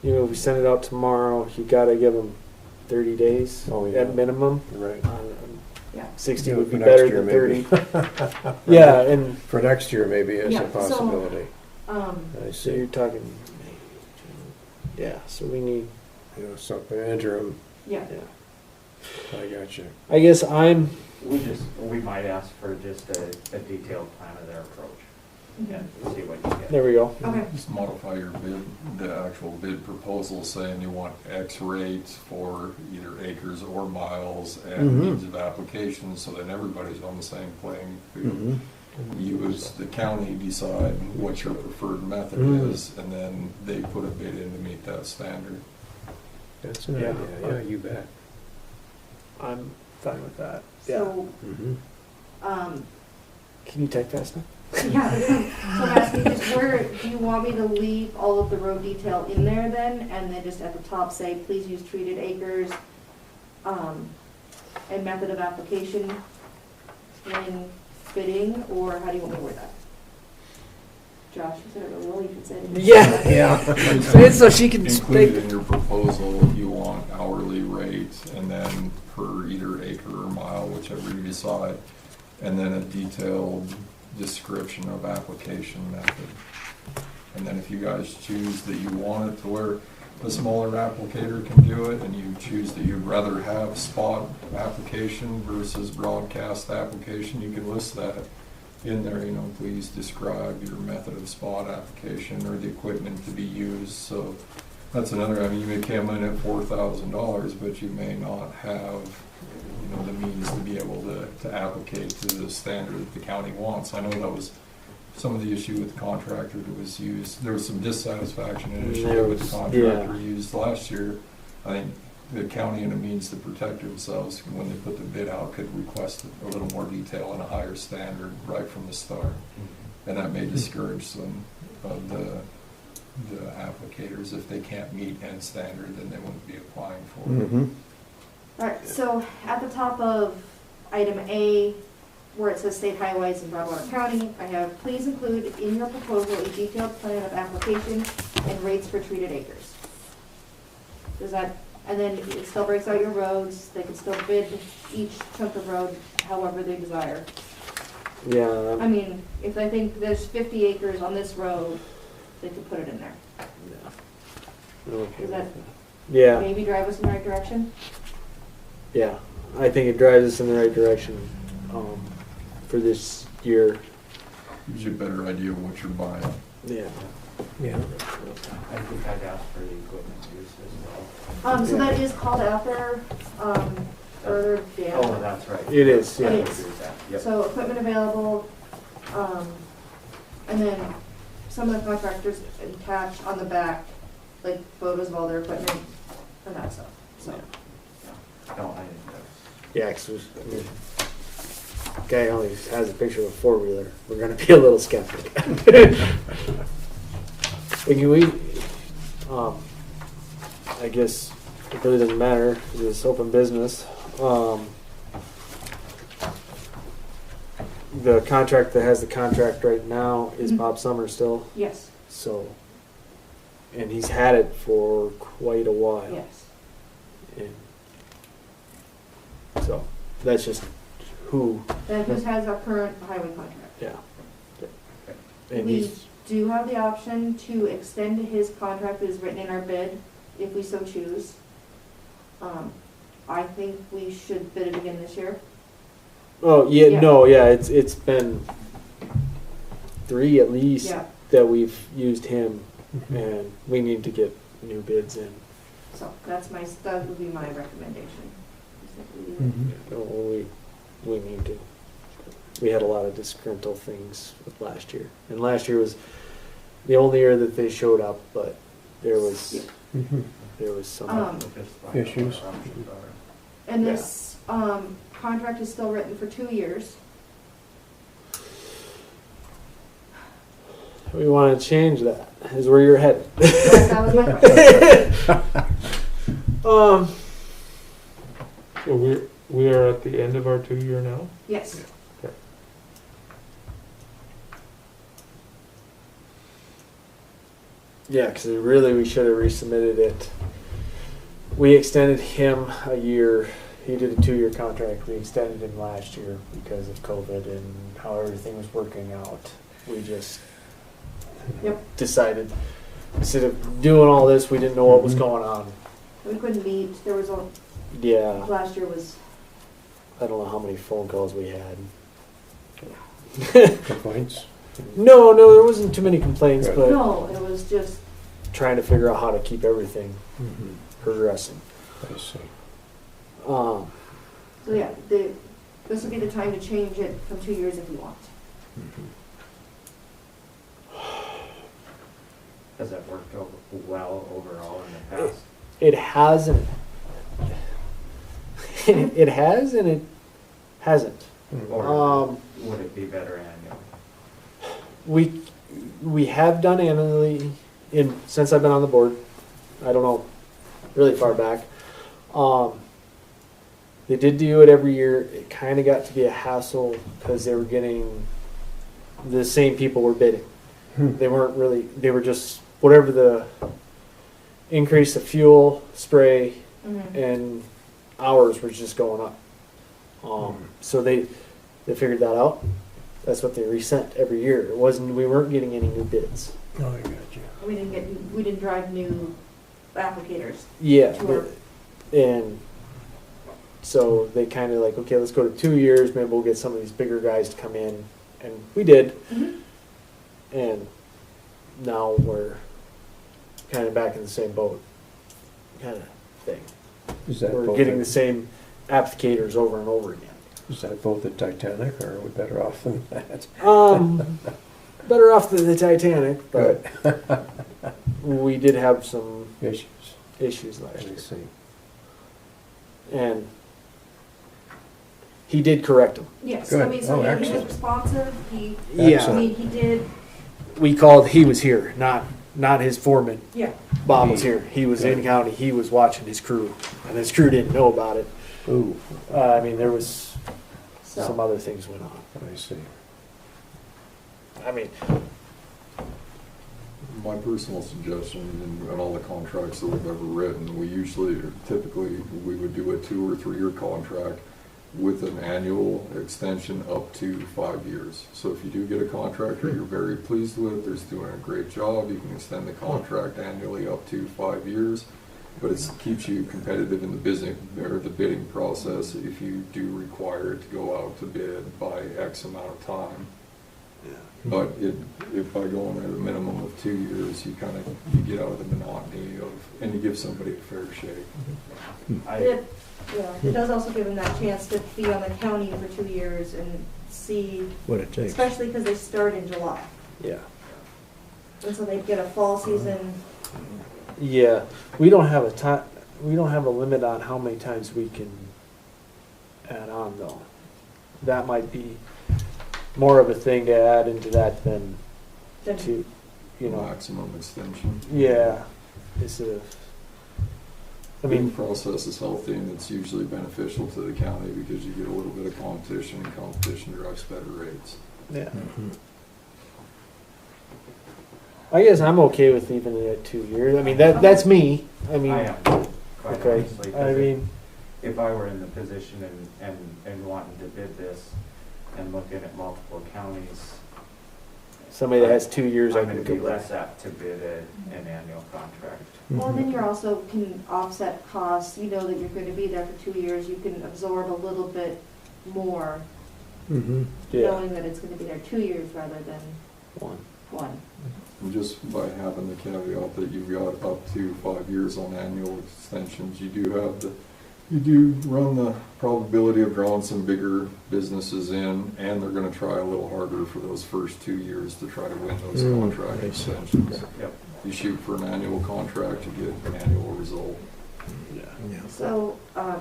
if we send it out tomorrow, you gotta give them 30 days Oh, yeah. at minimum. Right. Yeah. 60 Yeah, would be for better next year, than 30. maybe. Yeah, and For next year, maybe as Yeah, a so- possibility. I so you're see. talking May, June. Yeah, so we need, Something interim, Yeah. yeah. I got you. I guess We might ask for just a detailed plan of their approach and see what you get. there we go. Okay. Just modify your bid, the actual bid proposal, saying you want X rates for either acres or miles and Mhm. means of application, so then everybody's on the same playing field. Mm-hmm. You as the county decide what your preferred method Mhm. is, and then they put a bid in to meet that standard. That's an Yeah. idea, yeah, you bet. I'm fine with that. Yeah. So, Mm-hmm. um, Can you type fast enough? Yeah, so I'm asking just where, do you want me to leave all of the road detail in there then? And then just at the top say, please use treated acres, and method of application when bidding, or how do you want me to word that? Josh, you said it really well, you should say it. Yeah. Say it so she can Included speak. in your proposal, you want hourly rate and then per either acre or mile, whichever you decide, and then a detailed description of application method. And then if you guys choose that you want it to where the smaller applicator can do it, and you choose that you'd rather have spot application versus broadcast application, you can list that in there, you know, please describe your method of spot application or the equipment to be used. So that's another, I mean, you may come in at $4,000, but you may not have, you know, the means to be able to applicate to the standard that the county wants. I know that was some of the issue with the contractor that was used. There was some dissatisfaction initially with the contractor used last year. I think the county, in a means to protect themselves, when they put the bid out, could request a little more detail and a higher standard right from the start. And that may discourage some of the applicators. If they can't meet end standard, then they wouldn't be applying for it. Mm-hmm. All right, so at the top of item A, where it says state highways in Broadwater County, I have, please include in your proposal a detailed plan of application and rates for treated acres. Does that, and then it still breaks out your roads, they can still bid each chunk of road however they desire. Yeah. I mean, if they think there's 50 acres on this road, they could put it in there. Okay. Does that Yeah. maybe drive us in the right direction? Yeah. I think it drives us in the right direction for this year. Gives you a better idea of what you're buying. Yeah. Yeah. I think I'd ask for the equipment use as well. So that is called out there, further down. Oh, that's right. It is, yeah. I It agree with that. Yep. So equipment available, and then some of the contractors attach on the back, like photos of all their equipment and that stuff, so. No, I think that's. Yeah, because guy only has a picture of a four-wheeler. We're going to be a little skeptic. Can we, I guess it really doesn't matter. It's open business. The contract that has the contract right now is Mhm. Bob Summer still. Yes, So, and he's had it for quite a while. yes. And so that's just who, That just has our current highway contract. yeah. And We he's, do have the option to extend his contract that is written in our bid, if we so choose. I think we should bid it again this year. oh, yeah, Yeah. no, yeah, it's been 3 at least Yeah, that we've used him, and we need to get new bids in. so that would be my recommendation. is that we do it. Mm-hmm. No, we need to. We had a lot of disgruntled things with last year, and last year was the only year that they showed up, but there was Yeah. Mm-hmm. there was some. Just find out Issues. what our options are. And this contract is still written for 2 years. We want to change that. Is where you're headed. That was my question. So we are at the end of our 2-year now? Yes. Yeah, because really we should have resubmitted it. We extended him a year. He did a 2-year contract. We extended him last year because of COVID and how everything was working out. We just Yep. decided instead of doing all this, we didn't know what was going on. We couldn't meet. There was Yeah, last year was, I don't know how many phone calls we had. Complaints? No, there wasn't too many complaints, Good. but no, it was just, trying to figure out how to keep everything Mm-hmm. progressing. I see. so yeah, this would be the time to change it from 2 years if you want. Mm-hmm. Has that worked out well overall in the past? It hasn't. It has and it hasn't. Mm-hmm. Or Um, would it be better annually? we have done annually since I've been on the board. I don't know, really far back. They did do it every year. It kind of got to be a hassle because they were getting the same people were bidding. They weren't really. They were just whatever the increase of fuel, spray, and hours was just going up. So they figured that out. That's what they resent every year. It wasn't. We weren't getting any new bids. Oh, I got you. We didn't drive new applicators. Yeah, To our- and so they kind of like, okay, let's go to 2 years. Maybe we'll get some of these bigger guys to come in, and we did. And now we're kind of back in the same boat, kind of thing. Is that We're both getting at- the same applicators over and over again. Is that both the Titanic, or are we better off than that? Better off than the Titanic, but we did have some issues last I year. see. And he did correct them. Yes, Good. I mean, so Oh, he was excellent. responsive, I Yeah, mean, he did, we called, he was here, not his foreman. yeah. Bob was here. He was in county. He was watching his crew, and his crew didn't know about it. Ooh, I mean, there was some So, other things went on. I see. I mean, My personal suggestion in all the contracts that we've ever written, we typically, we would do a 2 or 3 year contract with an annual extension up to 5 years. So if you do get a contractor you're very pleased with, they're doing a great job, you can extend the contract annually up to 5 years. But it keeps you competitive in the business, or the bidding process if you do require it to go out to bid by X amount of time. But if by going at a minimum of 2 years, you get out of the monotony and you give somebody a fair shake. it does also give him that chance to be on the county for 2 years and see, What it takes. especially because they start in July. yeah. And so they'd get a fall season. Yeah, we don't have a time. We don't have a limit on how many times we can add on, though. That might be more of a thing to add into that than to, Maximum extension. yeah. Instead of, I Bidding mean, process is healthy and it's usually beneficial to the county because you get a little bit of competition and competition drives better rates. yeah. Mhm. I guess I'm okay with leaving it at 2 years. I mean, that's me. I mean, I am, quite okay. honestly, 'cause I mean, if I were in the position and wanting to bid this and looking at multiple counties, somebody that has 2 years, I I'm can gonna be go back. less apt to bid an annual contract. Well, and then you're also can offset costs. You know that you're going to be there for 2 years. You can absorb a little bit more, Mhm. Yeah, knowing that it's going to be there 2 years rather than one. one. And just by having the caveat that you've got up to 5 years on annual extensions, you do run the probability of drawing some bigger businesses in, and they're gonna try a little harder for those first 2 years to try to win those contract I see. extensions. Yep. You shoot for an annual contract, you get an annual result. Yeah. Yeah. So,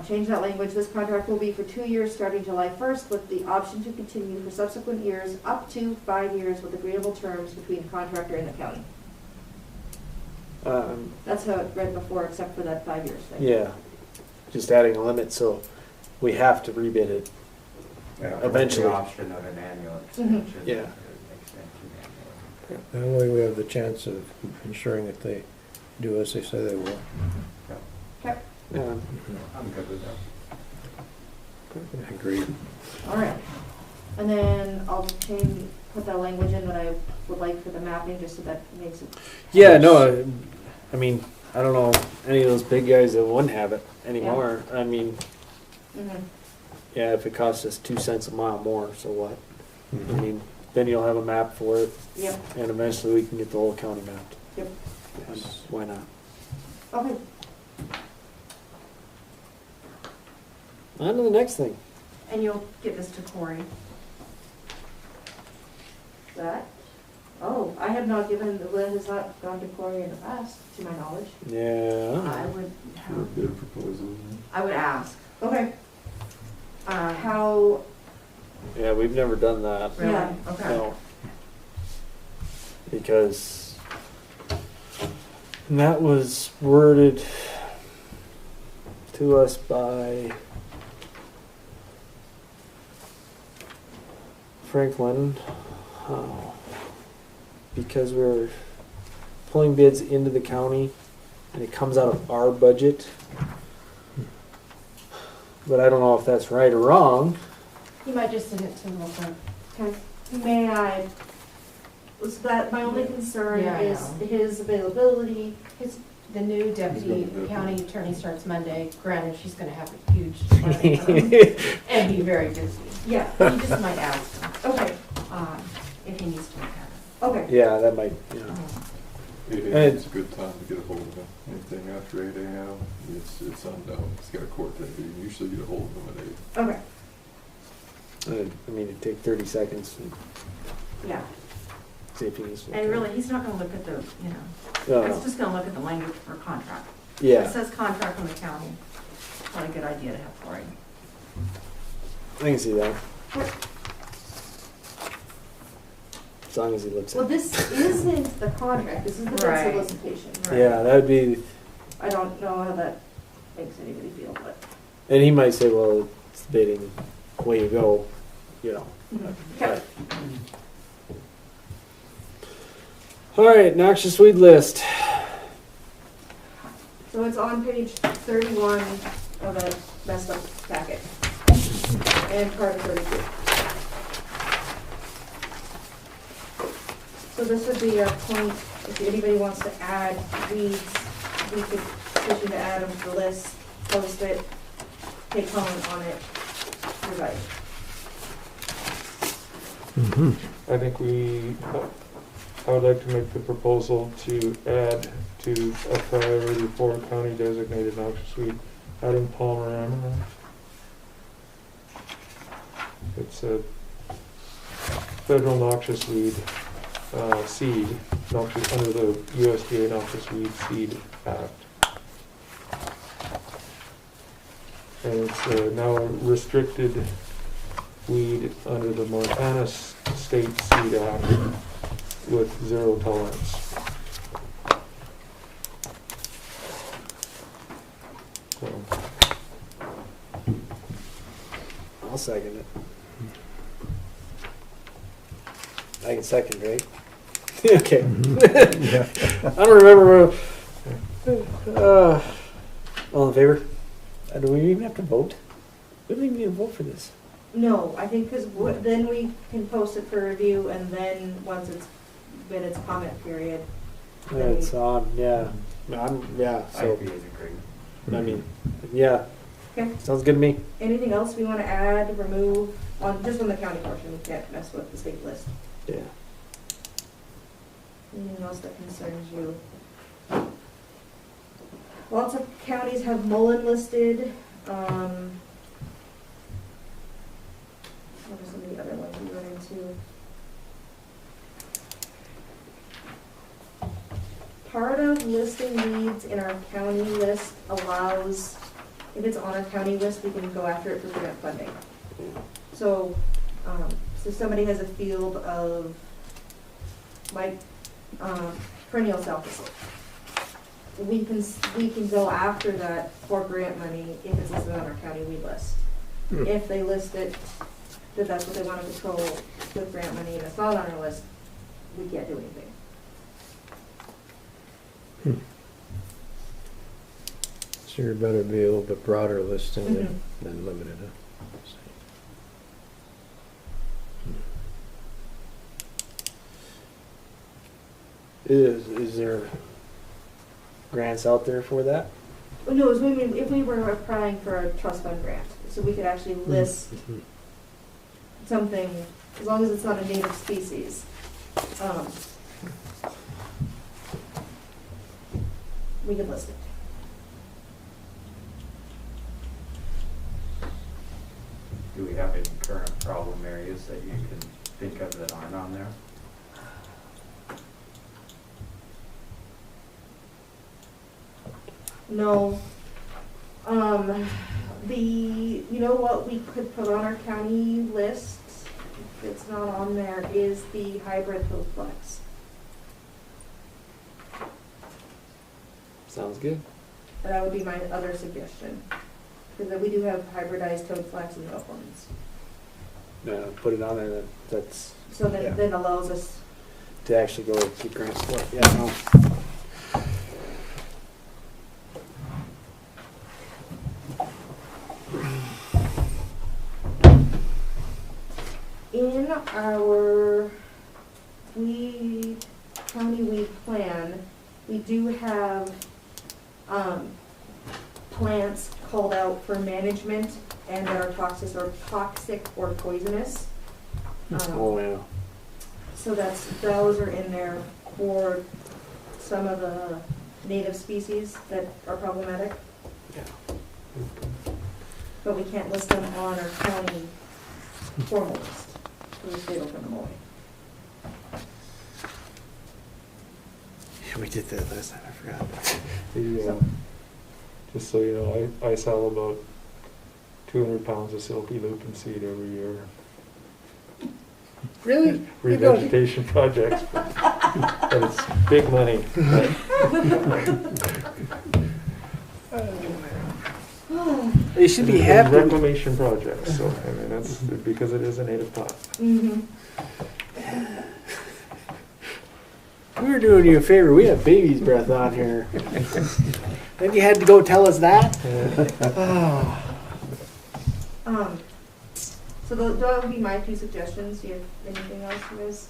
change that language. This contract will be for 2 years, starting July 1st, with the option to continue for subsequent years, up to 5 years, with agreeable terms between the contractor and the county. That's how it read before, except for that 5 years thing. Yeah, just adding a limit, so we have to rebid it Yeah. eventually. The option of an annual extension. Yeah. Extension annually. That way we have the chance of ensuring that they do as they say they will. Yep, Yeah. I'm good with that. Agreed. All right. And then I'll put that language in that I would like for the mapping, just so that makes it. Yeah, no, I mean, I don't know any of those big guys that wouldn't have it anymore. I mean, Mhm. yeah, if it costs us 2 cents a mile more, so what? I Mhm. mean, then you'll have a map for it, Yep, and eventually we can get the whole county mapped. Yep. And why not? okay. On to the next thing. And you'll give this to Corey. That, I have not given, the list has not gone to Corey in the past, to my knowledge. Yeah. I would For a have, bid proposal. I would ask. Okay. Um, How, Yeah, we've never done that. Really? Yeah. Okay. No. because and that was worded to us by Frank Lennon, because we're pulling bids into the county and it comes out of our budget. But I don't know if that's right or wrong. You might just send it to the local. Okay, may I, was that, my only concern Yeah, I is know. his availability. The new deputy He's gonna- county attorney starts Monday. Granted, she's gonna have a huge department and be very busy. Yeah, You just might ask him, okay, if he needs to look at okay. Yeah, that might, it. 8 And- a.m. is a good time to get a hold of him. Anything after 8 a.m., it's sundown. He's got a court that you usually get a hold of him at 8. Okay, I mean, it'd take 30 seconds and yeah, see if he needs to. And really, he's not gonna look at the, No, he's no. just gonna look at the language for contract. It Yeah, says contract from the county. Probably a good idea to have for him. I can see that. As long as he looks well, at it. this isn't the contract, this is the bid Right. solicitation. Right. Yeah, that would be, I don't know how that makes anybody feel, but. and he might say, well, it's bidding, way you go, you know. Okay, All right, noxious weed list. so it's on page 31 of that messed up packet. And part of 32. So this would be a point, if anybody wants to add weeds, we could petition to add them to the list, post it, take comment on it, revise. I think I would like to make the proposal to add to a priority 4 county designated noxious weed, adding Palmer amaranth. It's a federal noxious weed seed, noxious, under the USDA Noxious Weed Seed Act. And it's now a restricted weed under the Montana State Seed Act with 0 tolerance. So, I'll second it. I can second, right? Okay. I don't remember. All in favor? Do we even have to vote? We don't even need to vote for this. No, I think because then we can post it for review, and then once it's been its comment period. It's on, yeah. Yeah, so, agree. I mean, yeah. Okay. Sounds good to me. Anything else we want to add, remove, on, just on the county portion, we can't mess with the state list. Yeah. Anything else that concerns you? Lots of counties have Mullen listed. What are some of the other ones we run into? Part of listing weeds in our county list allows, if it's on our county list, we can go after it for grant funding. So, so somebody has a field of, like, perennial alfalfa. We can go after that for grant money if it's listed on our county weed list. If they list it, that that's what they want to control with grant money, and it's not on our list, we can't do anything. So you better be a little bit broader listing than limited. Huh? Is there grants out there for that? No, it was if we were applying for a trust fund grant, so we could actually list something, as long as it's not a native species. We could list it. Do we have any current problem areas that you can think of that aren't on there? No. You know what we could put on our county list, if it's not on there, is the hybrid hopeflex. Sounds good. That would be my other suggestion. Because we do have hybridized toad flax and milkworms. Put it on there, that's So that Yeah. then allows us, to actually go get grants for it. Yeah, no. in our county weed plan, we do have, plants called out for management and that are toxic or poisonous. Oh, yeah. So those are in there for some of the native species that are problematic, but we can't list them on our county formal list, so the state will put them away. Yeah, we did that last time, I forgot. The, just so you know, I sell about 200 pounds of silky lupin seed every year. Really? Revegetation projects, but it's big money. They should be And happy. reclamation projects, so, I mean, that's because it is a native plant. Mm-hmm. We were doing you a favor. We have baby's breath on here. Then you had to go tell us that? So that would be my two suggestions. Do you have anything else, you guys?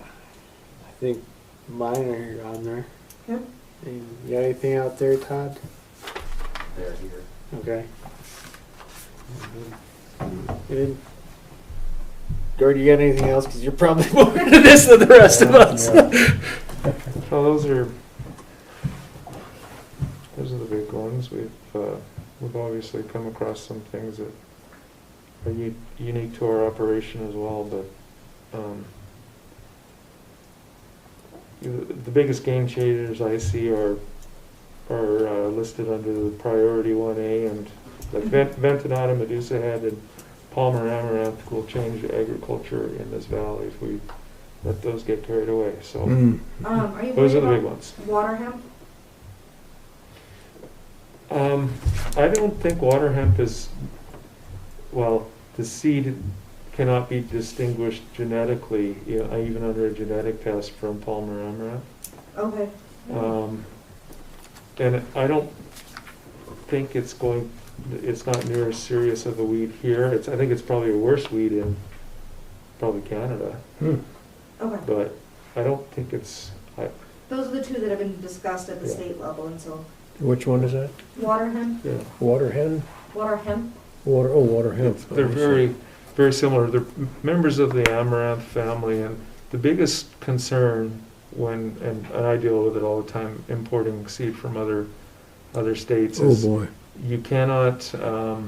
I think mine are on there. Yeah. And you got anything out there, Todd? They're here. Okay. Good. Gord, you got anything else? Because you're probably more into this than the rest of us. So those are the big ones. We've obviously come across some things that are unique to our operation as well, but the biggest game changers I see are listed under the priority 1A, and like Ventonata, Medusa Head, and Palmer Amaranth will change agriculture in this valley if we let those get carried away. So Are you those are worried the big about ones. water hemp? I don't think water hemp is, well, the seed cannot be distinguished genetically, even under a genetic test from Palmer Amaranth. Okay. And I don't think it's not near as serious of a weed here. I think it's probably a worse weed in probably Canada, Okay. but I don't think it's, Those are the two that have been discussed at the Yeah. state level, and so Which one is that? water hemp, yeah. Water hen? water hemp. Water hemp. They're very, very similar. They're members of the amaranth family, and the biggest concern and I deal with it all the time, importing seed from other states, Oh, is boy. you cannot, the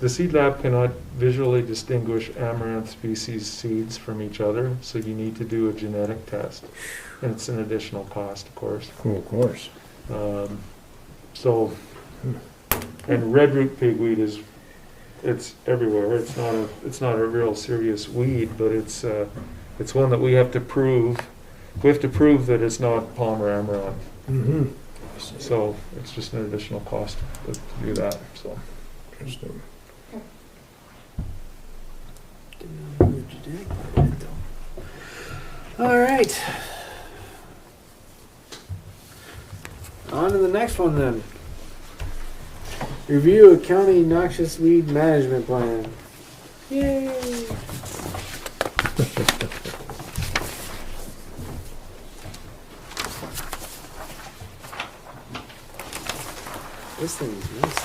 seed lab cannot visually distinguish amaranth species seeds from each other, so you need to do a genetic test. And it's an additional cost, of course. Oh, of course. So, and red root pigweed it's everywhere. It's not a real serious weed, but it's one that we have to prove. We have to prove that it's not Palmer Amaranth. Mm-hmm. So it's just an additional cost to do that, so. Interesting. All right. On to the next one then. Review of county noxious weed management plan. Yay! This thing's nice.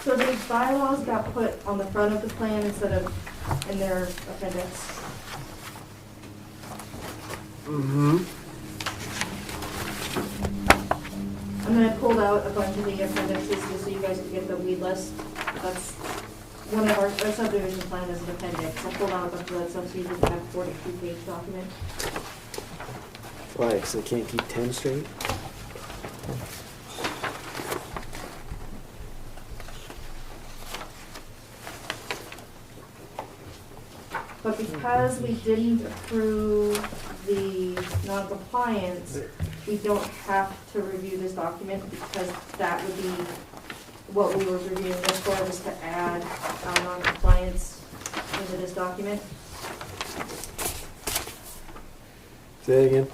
So the bylaws got put on the front of the plan instead of in their appendix. Mm-hmm. And then I pulled out a bunch of the appendixes just so you guys could get the weed list. That's one of our subdivision plan is an appendix. I pulled out a bunch of that stuff so you can have a 42-page document. Why? Because they can't keep 10 straight? But because we didn't approve the non-compliance, we don't have to review this document because that would be what we were reviewing this for, was to add our non-compliance into this document. Say it again.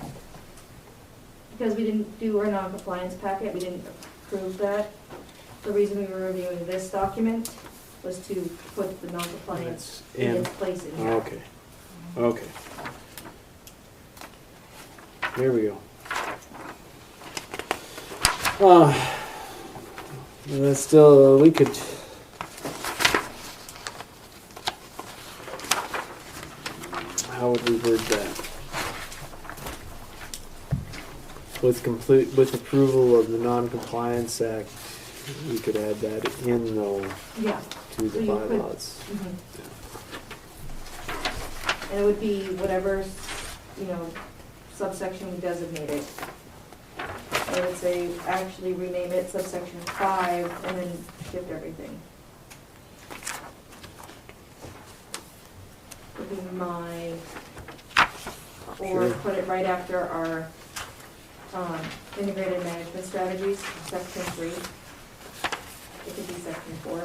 Because we didn't do our non-compliance packet, we didn't approve that. The reason we were reviewing this document was to put the non-compliance in its place in here. Okay. Okay. Here we go. That's still, we could. How would we word that? With approval of the Non-Compliance Act, we could add that in though Yeah. to the So you could- bylaws. Mhm. And it would be whatever, subsection we designated. I would say actually rename it subsection 5 and then shift everything. Would be my, or Sure. put it right after our integrated management strategies, section 3. It could be section 4.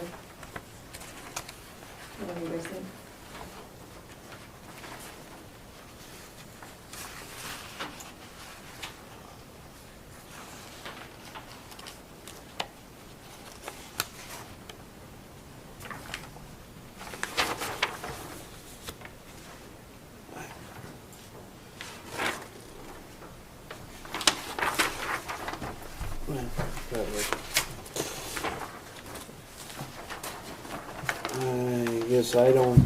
Whatever you guys think. Well, that works. I guess I don't.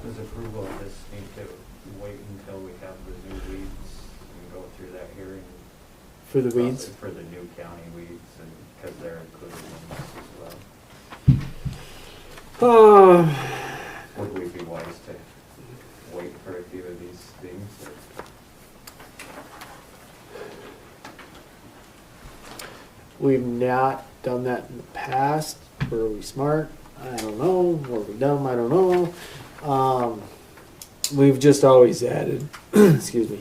Does approval of this need to wait until we have the new weeds and go through that hearing? For the weeds? For the new county weeds, and, because they're included in this as well. Would we be wise to wait for a few of these things? Or? We've not done that in the past. Were we smart? I don't know. Were we dumb? I don't know. We've just always added, excuse me.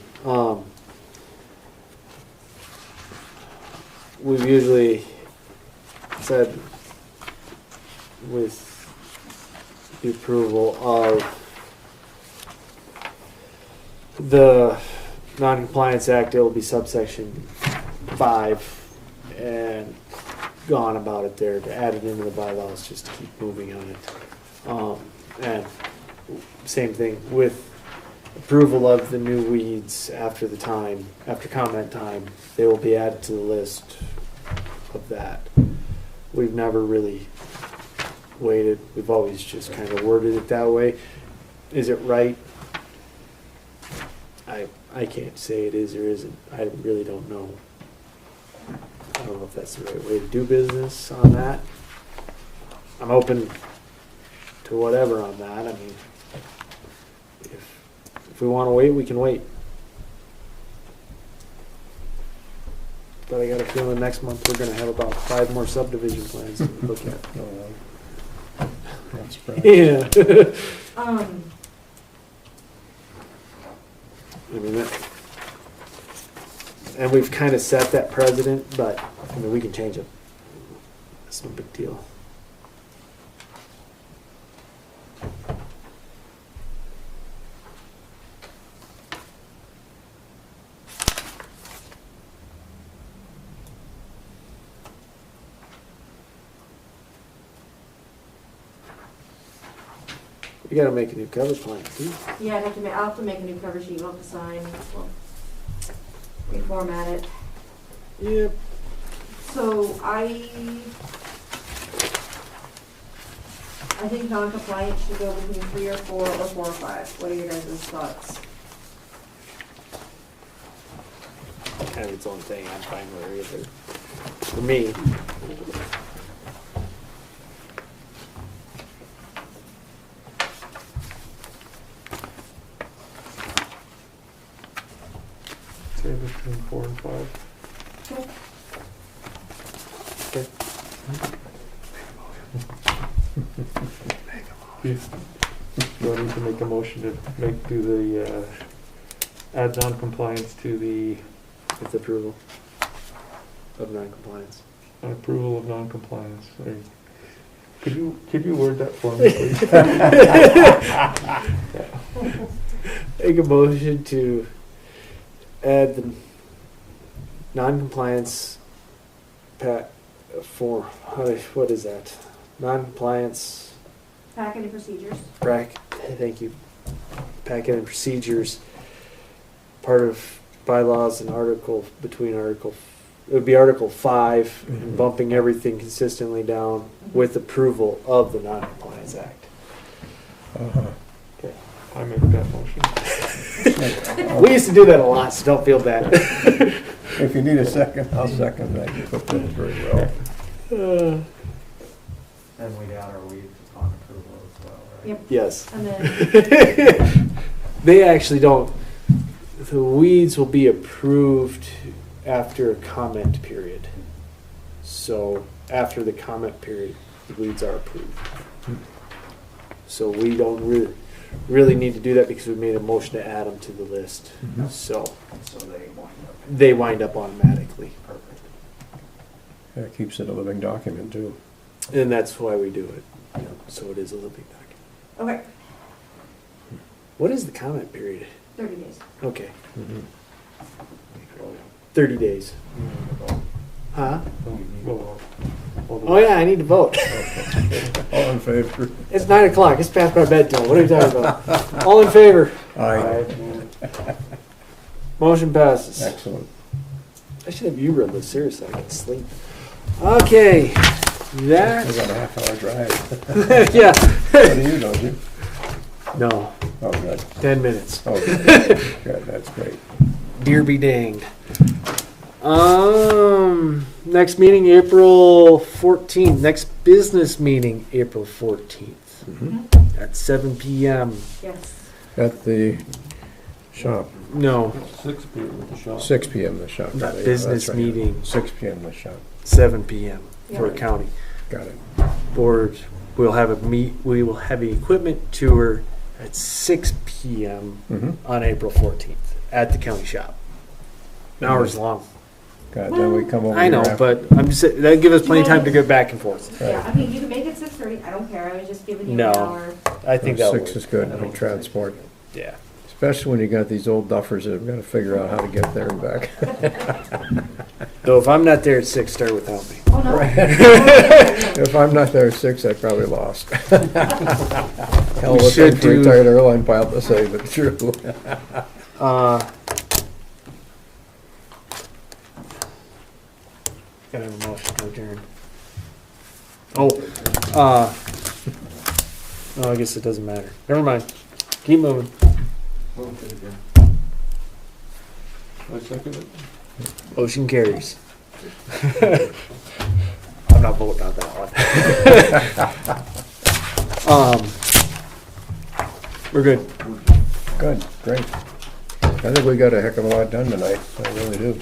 We've usually said with the approval of the Non-Compliance Act, it will be subsection 5 and gone about it there to add it into the bylaws just to keep moving on it. And same thing with approval of the new weeds after comment time, they will be added to the list of that. We've never really waited. We've always just kind of worded it that way. Is it right? I can't say it is or isn't. I really don't know. I don't know if that's the right way to do business on that. I'm open to whatever on that. I mean, if we want to wait, we can wait. But I got a feeling next month we're going to have about 5 more subdivision plans to look at. Not surprised. Yeah. I mean, and we've kind of set that precedent, but I mean, we can change it. It's no big deal. You gotta make a new cover plan too. Yeah, I'll have to make a new cover sheet, we'll have to sign, we'll reformat it. Yep. So I think non-compliant should go between 3 or 4 or 4 or 5. What are your guys' thoughts? Kind of its own thing. I'm fine with either. For me. Say between 4 and 5. Okay. Do I need to make a motion to do the, add non-compliance to the With approval of non-compliance. approval of non-compliance? Or- Could you word that for me, please? Make a motion to add the non-compliance for, what is that? Non-compliance Packet and procedures. thank you. Packet and procedures, part of bylaws and it would be Article 5, and bumping everything consistently down with approval of the Non-Compliance Act. I make that motion. We used to do that a lot, so don't feel bad. If you need a second, I'll second that. You put that very well. Then we'd add our weeds upon approval as well, right? Yep. Yes. And then, They actually don't. The weeds will be approved after a comment period. So after the comment period, the weeds are approved. So we don't really need to do that because we made a motion to add them to the list. So So they wind up automatically. perfect. That keeps it a living document too. And that's why we do it. So it is a living document. okay, What is the comment period? 30 days. Okay. Mhm. 30 days. Huh? Well, Oh yeah, I need to vote. All in favor? It's 9 o'clock. It's past my bedtime. What are you talking about? All in favor? Aye. Motion passes. Excellent. I should have you run this seriously. I can sleep. Okay. We That. got a half-hour drive. Yeah. What do you, don't you? No. Oh, good. 10 minutes. Oh, good. Good, that's great. Dear be danged. Next meeting, April 14th. Next business meeting, April 14th at 7 p.m. Yes. At the shop. No, 6 p.m. at the shop. 6 p.m. the shop. Not Yeah, business that's right. meeting. 6 p.m. the shop. 7 p.m. for Yeah. county. Got it. Board, we will have an equipment tour at 6 p.m. Mm-hmm. on April 14th at the county shop. Hours long. God, then we come over. I know, here after- but I'm just saying, that'd give us plenty of time to go back and forth. Yeah, I mean, you can make it 6:30, I don't care, I was just giving you No. an hour. I think that 6 is good for transport, Yeah. especially when you got these old duffers that have got to figure out how to get there and back. So if I'm not there at 6, start without me. Oh, no. If I'm not there at 6, I probably lost. Hell, We what should that do- retired airline pilot to say, but true. Gotta have a motion to adjourn. I guess it doesn't matter. Never mind. Keep moving. I second it. Motion carries. I'm not voting on that one. We're good. Good, great. I think we got a heck of a lot done tonight, I really do.